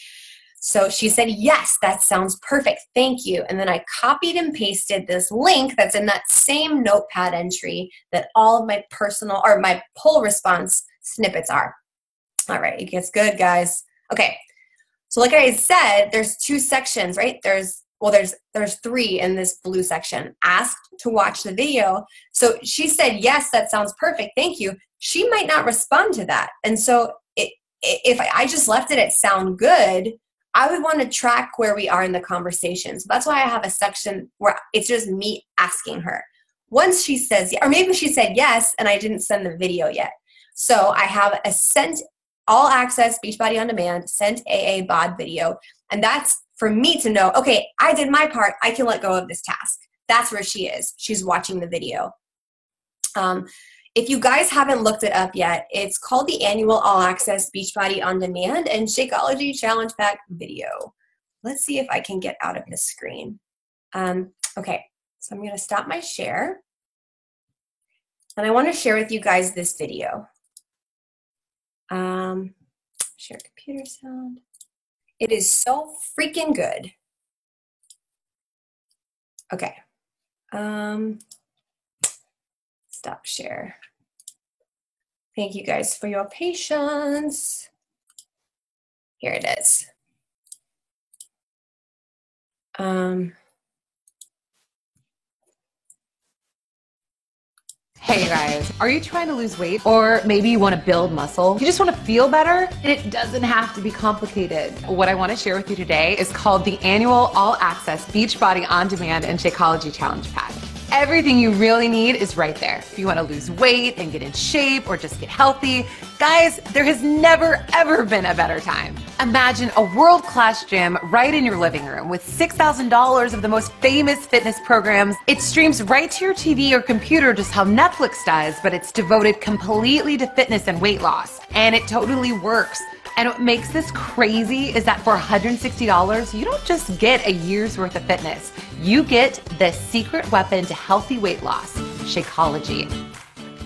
So she said, yes, that sounds perfect. Thank you. And then I copied and pasted this link that's in that same notepad entry that all of my personal or my poll response snippets are. All right, it gets good, guys. Okay. So like I said, there's two sections, right? There's three in this blue section. Asked to watch the video. So she said, yes, that sounds perfect. Thank you. She might not respond to that. And so if I just left it at sound good, I would want to track where we are in the conversation. So that's why I have a section where it's just me asking her. Once she says, or maybe she said yes, and I didn't send the video yet. So I have a sent all access Beachbody on Demand, sent AA bod video. And that's for me to know, okay, I did my part. I can let go of this task. That's where she is. She's watching the video. If you guys haven't looked it up yet, it's called the Annual All Access Beachbody on Demand and Shakeology Challenge Pack video. Let's see if I can get out of this screen. Okay, so I'm going to stop my share. And I want to share with you guys this video. Share computer sound. It is so freaking good. Okay. Stop share. Thank you guys for your patience. Here it is. Hey guys, are you trying to lose weight? Or maybe you want to build muscle? You just want to feel better? And it doesn't have to be complicated. What I want to share with you today is called the Annual All Access Beachbody On Demand and Shakeology Challenge Pack. Everything you really need is right there. If you want to lose weight and get in shape or just get healthy, guys, there has never, ever been a better time. Imagine a world-class gym right in your living room with $6,000 of the most famous fitness programs. It streams right to your TV or computer just how Netflix does, but it's devoted completely to fitness and weight loss. And it totally works. And what makes this crazy is that for $160, you don't just get a year's worth of fitness. You get the secret weapon to healthy weight loss, Shakeology.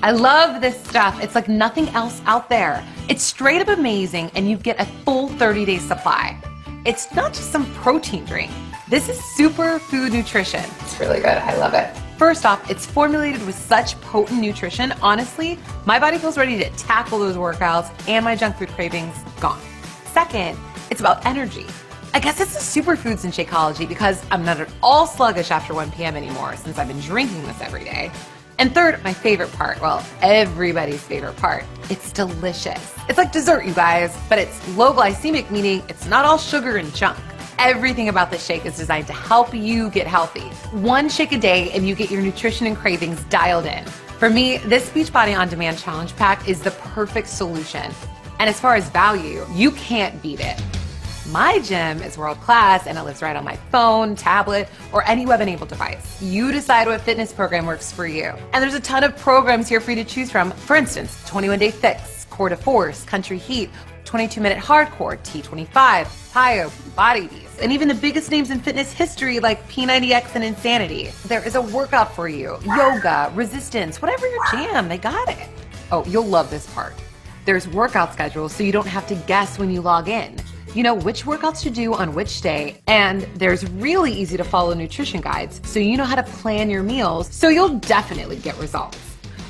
I love this stuff. It's like nothing else out there. It's straight up amazing, and you get a full 30-day supply. It's not just some protein drink. This is superfood nutrition. It's really good. I love it. First off, it's formulated with such potent nutrition. Honestly, my body feels ready to tackle those workouts and my junk food cravings gone. Second, it's about energy. I guess it's the superfoods in Shakeology because I'm not at all sluggish after 1 p.m. anymore since I've been drinking this every day. And third, my favorite part, well, everybody's favorite part, it's delicious. It's like dessert, you guys, but it's low glycemic, meaning it's not all sugar and junk. Everything about this shake is designed to help you get healthy. 1 shake a day and you get your nutrition and cravings dialed in. For me, this Beachbody On Demand Challenge Pack is the perfect solution. And as far as value, you can't beat it. My gym is world class and it lives right on my phone, tablet, or any web-enabled device. You decide what fitness program works for you. And there's a ton of programs here for you to choose from. For instance, 21-Day Fix, Core to Force, Country Heat, 22-Minute Hardcore, T25, PiYo, Body Beast, and even the biggest names in fitness history like P90X and Insanity. There is a workout for you. Yoga, resistance, whatever your jam, they got it. Oh, you'll love this part. There's workout schedules so you don't have to guess when you log in. You know which workouts to do on which day, and there's really easy to follow nutrition guides so you know how to plan your meals so you'll definitely get results.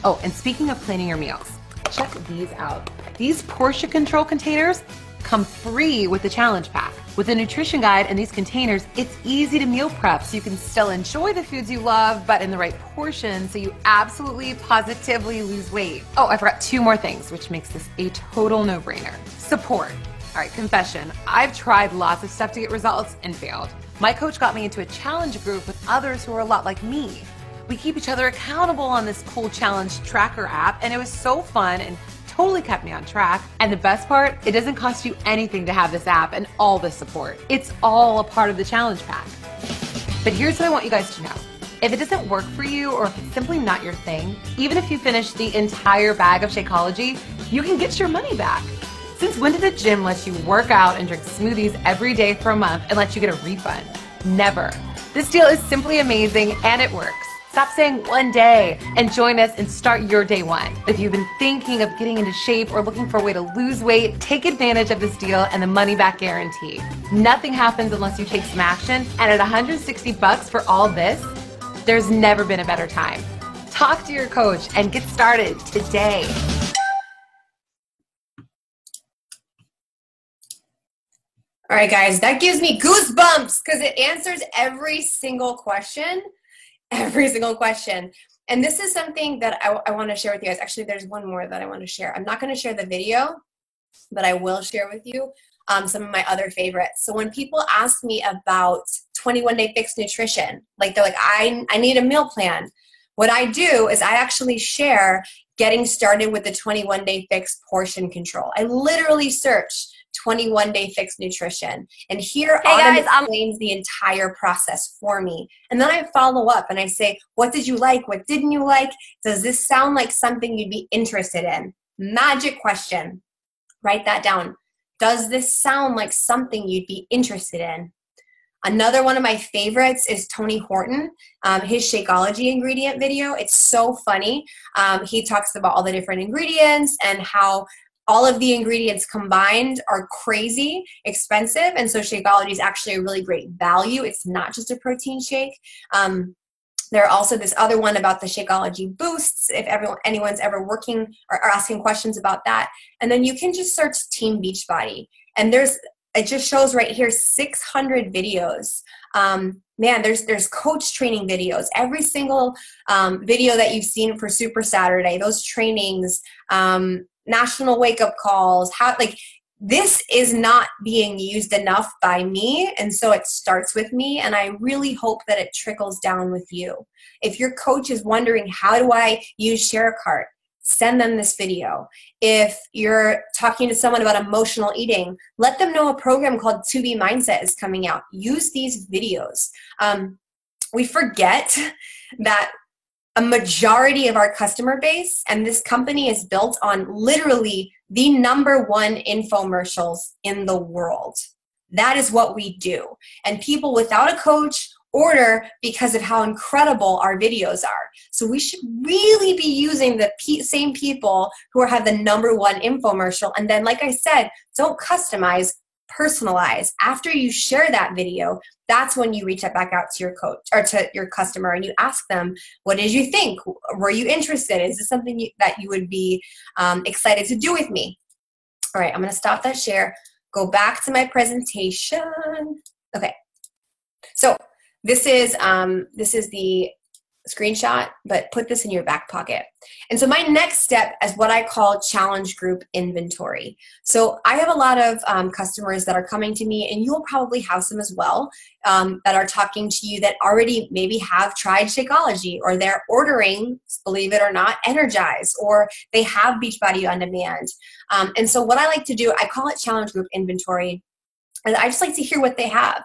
Oh, and speaking of planning your meals, check these out. These portion control containers come free with the challenge pack. With a nutrition guide and these containers, it's easy to meal prep so you can still enjoy the foods you love, but in the right portion so you absolutely, positively lose weight. Oh, I forgot 2 more things, which makes this a total no-brainer. Support. All right, confession, I've tried lots of stuff to get results and failed. My coach got me into a challenge group with others who are a lot like me. We keep each other accountable on this cool challenge tracker app, and it was so fun and totally kept me on track. And the best part, it doesn't cost you anything to have this app and all this support. It's all a part of the challenge pack. But here's what I want you guys to know. If it doesn't work for you, or if it's simply not your thing, even if you finish the entire bag of Shakeology, you can get your money back. Since when did a gym let you work out and drink smoothies every day for a month and let you get a refund? Never. This deal is simply amazing and it works. Stop saying 1 day and join us and start your day 1. If you've been thinking of getting into shape or looking for a way to lose weight, take advantage of this deal and the money back guarantee. Nothing happens unless you take some action, and at $160 for all this, there's never been a better time. Talk to your coach and get started today. All right, guys, that gives me goosebumps because it answers every single question. Every single question. And this is something that I want to share with you guys. Actually, there's one more that I want to share. I'm not going to share the video, but I will share with you some of my other favorites. So when people ask me about 21-Day Fix Nutrition, like they're like, I need a meal plan. What I do is I actually share getting started with the 21-Day Fix portion control. I literally search 21-Day Fix Nutrition. And here Autumn explains the entire process for me. And then I follow up and I say, what did you like? What didn't you like? Does this sound like something you'd be interested in? Magic question. Write that down. Does this sound like something you'd be interested in? Another one of my favorites is Tony Horton, his Shakeology ingredient video. It's so funny. He talks about all the different ingredients and how all of the ingredients combined are crazy expensive. And so Shakeology is actually a really great value. It's not just a protein shake. There are also this other one about the Shakeology boosts, if anyone's ever working or asking questions about that. And then you can just search Team Beachbody. And it just shows right here 600 videos. Man, there's coach training videos. Every single video that you've seen for Super Saturday, those trainings, national wake-up calls, this is not being used enough by me, and so it starts with me, and I really hope that it trickles down with you. If your coach is wondering, how do I use ShareCart? Send them this video. If you're talking to someone about emotional eating, let them know a program called To Be Mindset is coming out. Use these videos. We forget that a majority of our customer base, and this company is built on literally the #1 infomercials in the world. That is what we do. And people without a coach order because of how incredible our videos are. So we should really be using the same people who have the #1 infomercial. And then, like I said, don't customize, personalize. After you share that video, that's when you reach back out to your coach or to your customer and you ask them, what did you think? Were you interested? Is this something that you would be excited to do with me? All right, I'm going to stop that share, go back to my presentation. Okay, so this is the screenshot, but put this in your back pocket. And so my next step is what I call challenge group inventory. So I have a lot of customers that are coming to me, and you'll probably have some as well, that are talking to you that already maybe have tried Shakeology, or they're ordering, believe it or not, Energize, or they have Beachbody On Demand. And so what I like to do, I call it challenge group inventory, and I just like to hear what they have.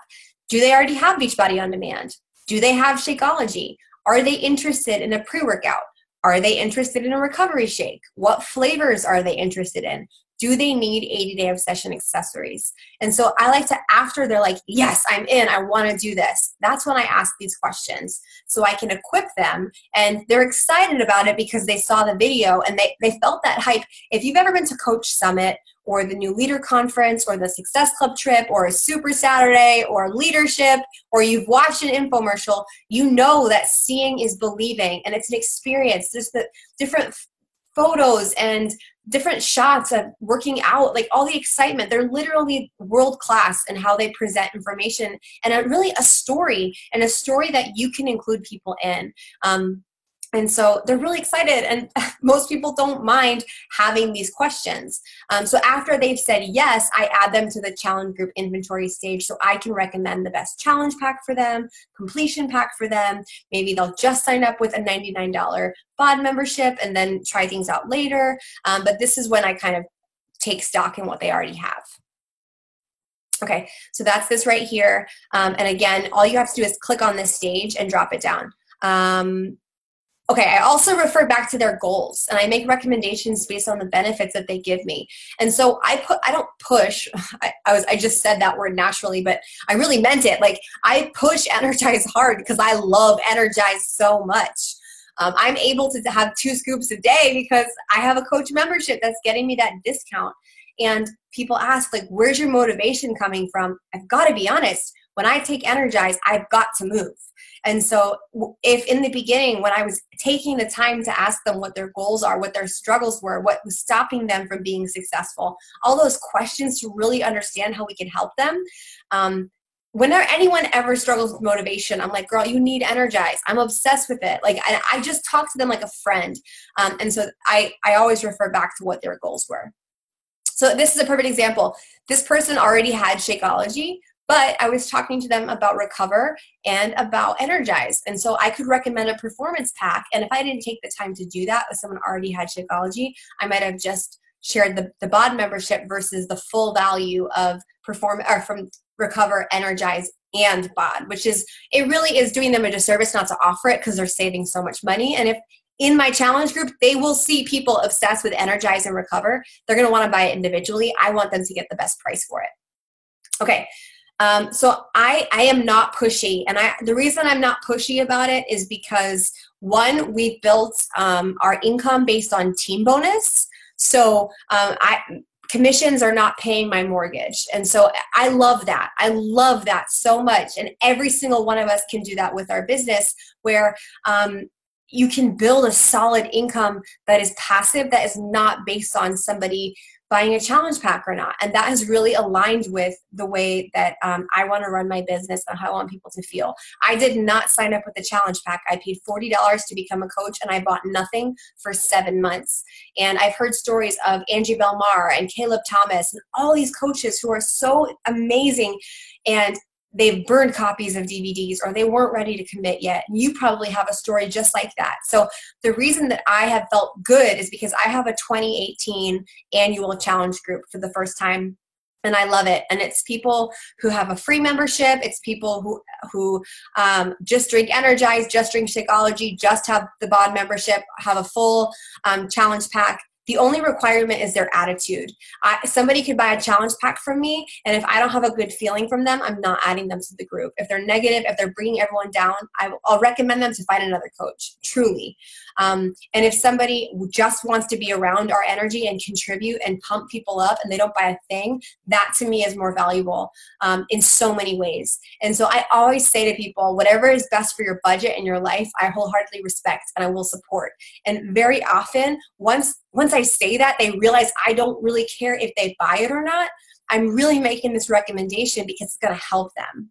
Do they already have Beachbody On Demand? Do they have Shakeology? Are they interested in a pre-workout? Are they interested in a recovery shake? What flavors are they interested in? Do they need 80-day obsession accessories? And so I like to, after they're like, yes, I'm in, I want to do this, that's when I ask these questions so I can equip them, and they're excited about it because they saw the video and they felt that hype. If you've ever been to Coach Summit or the New Leader Conference or the Success Club trip or a Super Saturday or leadership, or you've watched an infomercial, you know that seeing is believing, and it's an experience. There's the different photos and different shots of working out, like all the excitement. They're literally world class in how they present information, and really a story that you can include people in. And so they're really excited, and most people don't mind having these questions. So after they've said yes, I add them to the challenge group inventory stage so I can recommend the best challenge pack for them, completion pack for them. Maybe they'll just sign up with a $99 BOD membership and then try things out later. But this is when I kind of take stock in what they already have. Okay, so that's this right here. And again, all you have to do is click on this stage and drop it down. Okay, I also refer back to their goals, and I make recommendations based on the benefits that they give me. And so I don't push. I just said that word naturally, but I really meant it. Like, I push Energize hard because I love Energize so much. I'm able to have 2 scoops a day because I have a coach membership that's getting me that discount. And people ask, like, where's your motivation coming from? I've got to be honest. When I take Energize, I've got to move. And so if in the beginning, when I was taking the time to ask them what their goals are, what their struggles were, what was stopping them from being successful, all those questions to really understand how we can help them. Whenever anyone ever struggles with motivation, I'm like, girl, you need Energize. I'm obsessed with it. Like, I just talk to them like a friend. And so I always refer back to what their goals were. So this is a perfect example. This person already had Shakeology, but I was talking to them about Recover and about Energize. And so I could recommend a performance pack. And if I didn't take the time to do that with someone already had Shakeology, I might have just shared the BOD membership versus the full value of from Recover, Energize, and BOD, which is, it really is doing them a disservice not to offer it because they're saving so much money. And if in my challenge group, they will see people obsessed with Energize and Recover, they're going to want to buy it individually. I want them to get the best price for it. Okay. So I am not pushy, and the reason I'm not pushy about it is because, one, we've built our income based on team bonus. So commissions are not paying my mortgage, and so I love that. I love that so much, and every single one of us can do that with our business, where you can build a solid income that is passive, that is not based on somebody buying a challenge pack or not. And that has really aligned with the way that I want to run my business and how I want people to feel. I did not sign up with the challenge pack. I paid $40 to become a coach, and I bought nothing for 7 months. And I've heard stories of Angie Belmar and Caleb Thomas and all these coaches who are so amazing, and they've burned copies of DVDs, or they weren't ready to commit yet. And you probably have a story just like that. So the reason that I have felt good is because I have a 2018 annual challenge group for the first time, and I love it. And it's people who have a free membership. It's people who just drink Energize, just drink Shakeology, just have the BOD membership, have a full challenge pack. The only requirement is their attitude. Somebody could buy a challenge pack from me, and if I don't have a good feeling from them, I'm not adding them to the group. If they're negative, if they're bringing everyone down, I'll recommend them to find another coach, truly. And if somebody just wants to be around our energy and contribute and pump people up, and they don't buy a thing, that to me is more valuable in so many ways. And so I always say to people, whatever is best for your budget and your life, I wholeheartedly respect and I will support. And very often, once I say that, they realize I don't really care if they buy it or not. I'm really making this recommendation because it's going to help them.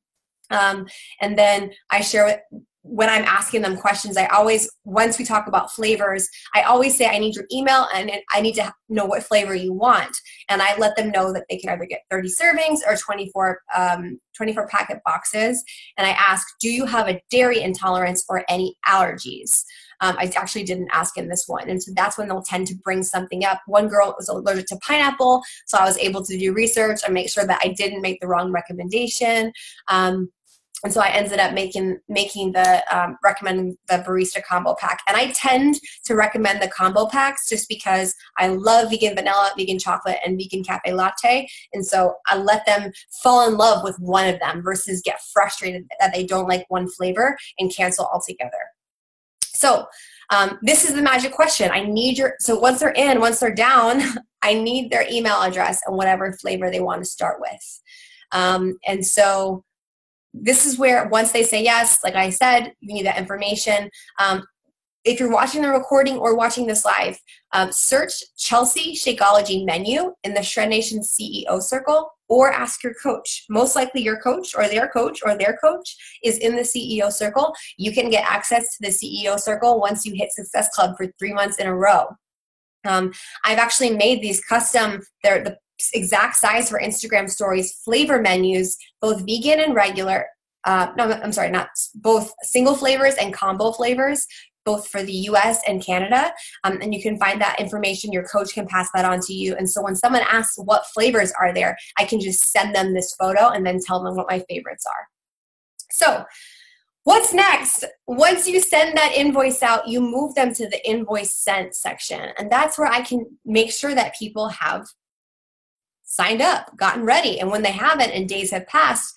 And then I share when I'm asking them questions, I always, once we talk about flavors, I always say, I need your email and I need to know what flavor you want. And I let them know that they can either get 30 servings or 24 packet boxes. And I ask, do you have a dairy intolerance or any allergies? I actually didn't ask in this one. And so that's when they'll tend to bring something up. One girl was allergic to pineapple, so I was able to do research and make sure that I didn't make the wrong recommendation. And so I ended up making the recommending the barista combo pack. And I tend to recommend the combo packs just because I love vegan vanilla, vegan chocolate, and vegan cafe latte. And so I let them fall in love with one of them versus get frustrated that they don't like one flavor and cancel altogether. So this is the magic question. So once they're in, once they're down, I need their email address and whatever flavor they want to start with. And so this is where, once they say yes, like I said, you need that information. If you're watching the recording or watching this live, search Chelsea Shakeology menu in the Shred Nation CEO circle, or ask your coach. Most likely your coach or their coach is in the CEO circle. You can get access to the CEO circle once you hit Success Club for 3 months in a row. I've actually made these custom, they're the exact size for Instagram stories, flavor menus, both vegan and regular. Not both single flavors and combo flavors, both for the US and Canada. And you can find that information. Your coach can pass that on to you. And so when someone asks what flavors are there, I can just send them this photo and then tell them what my favorites are. So what's next? Once you send that invoice out, you move them to the invoice sent section. And that's where I can make sure that people have signed up, gotten ready. And when they haven't and days have passed,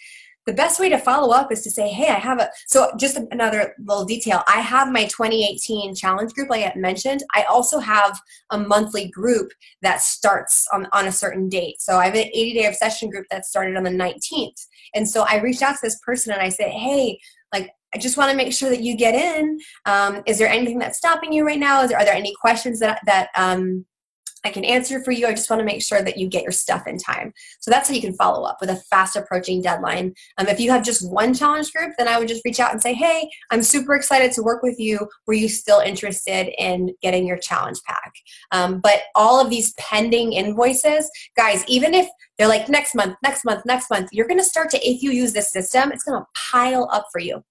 the best way to follow up is to say, hey, so just another little detail. I have my 2018 challenge group, like I mentioned. I also have a monthly group that starts on a certain date. So I have an 80-day obsession group that started on the 19th. And so I reached out to this person and I said, hey, I just want to make sure that you get in. Is there anything that's stopping you right now? Are there any questions that I can answer for you? I just want to make sure that you get your stuff in time. So that's how you can follow up with a fast approaching deadline. If you have just one challenge group, then I would just reach out and say, hey, I'm super excited to work with you. Were you still interested in getting your challenge pack? But all of these pending invoices, guys, even if they're like next month, you're going to start to, if you use this system, it's going to pile up for you.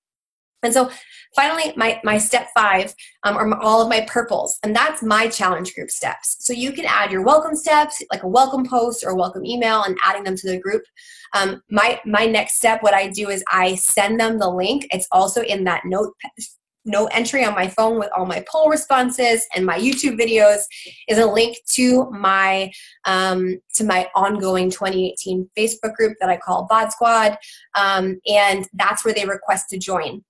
And so finally, my step 5 are all of my purples, and that's my challenge group steps. So you can add your welcome steps, like a welcome post or a welcome email, and adding them to the group. My next step, what I do is I send them the link. It's also in that note entry on my phone with all my poll responses and my YouTube videos, is a link to my ongoing 2018 Facebook group that I call BOD Squad, and that's where they request to join.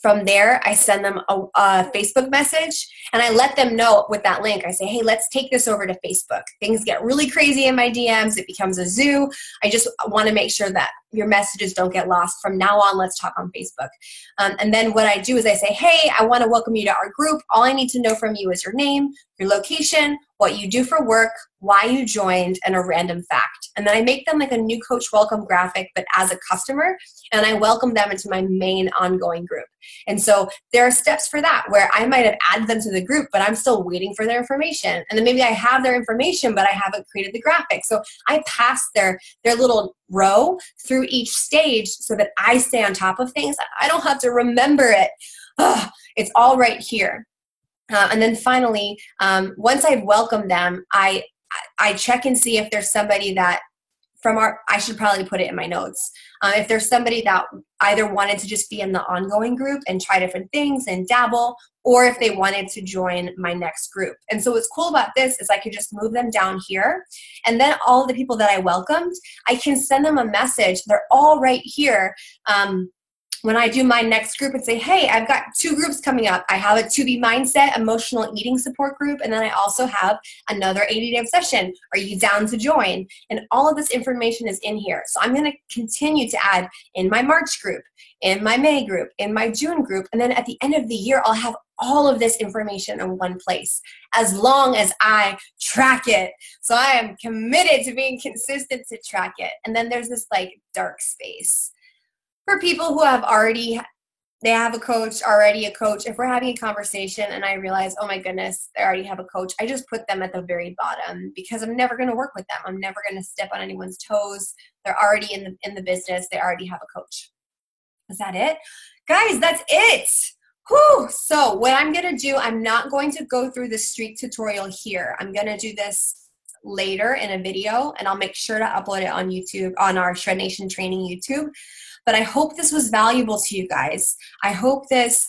From there, I send them a Facebook message, and I let them know with that link. I say, hey, let's take this over to Facebook. Things get really crazy in my DMs. It becomes a zoo. I just want to make sure that your messages don't get lost. From now on, let's talk on Facebook. And then what I do is I say, hey, I want to welcome you to our group. All I need to know from you is your name, your location, what you do for work, why you joined, and a random fact. And then I make them like a new coach welcome graphic, but as a customer, and I welcome them into my main ongoing group. And so there are steps for that where I might have added them to the group, but I'm still waiting for their information. And then maybe I have their information, but I haven't created the graphic. So I pass their little row through each stage so that I stay on top of things. I don't have to remember it. Oh, it's all right here. And then finally, once I've welcomed them, I check and see if there's somebody that I should probably put it in my notes. If there's somebody that either wanted to just be in the ongoing group and try different things and dabble, or if they wanted to join my next group. And so what's cool about this is I could just move them down here, and then all the people that I welcomed, I can send them a message. They're all right here. When I do my next group and say, hey, I've got 2 groups coming up. I have a 2B Mindset emotional eating support group, and then I also have another 80-day obsession. Are you down to join? And all of this information is in here. So I'm going to continue to add in my March group, in my May group, in my June group, and then at the end of the year, I'll have all of this information in one place as long as I track it. So I am committed to being consistent to track it. And then there's this like dark space for people who have they have a coach, already a coach. If we're having a conversation and I realize, oh my goodness, they already have a coach, I just put them at the very bottom because I'm never going to work with them. I'm never going to step on anyone's toes. They're already in the business. They already have a coach. Is that it? Guys, that's it. Whew. So what I'm going to do, I'm not going to go through the streak tutorial here. I'm going to do this later in a video, and I'll make sure to upload it on YouTube, on our Shred Nation Training YouTube. But I hope this was valuable to you guys. I hope this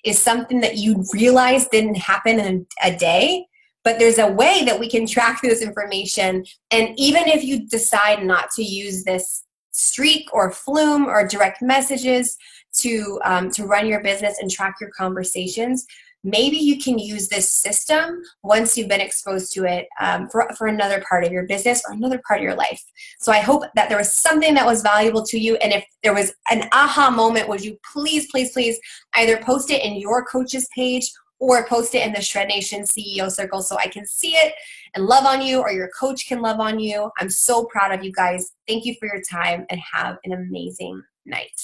is something that you realize didn't happen in a day, but there's a way that we can track this information. And even if you decide not to use this streak or flume or direct messages to run your business and track your conversations, maybe you can use this system once you've been exposed to it for another part of your business or another part of your life. So I hope that there was something that was valuable to you. And if there was an aha moment, would you please, please, please either post it in your coach's page or post it in the Shred Nation CEO circle so I can see it and love on you, or your coach can love on you. I'm so proud of you guys. Thank you for your time and have an amazing night.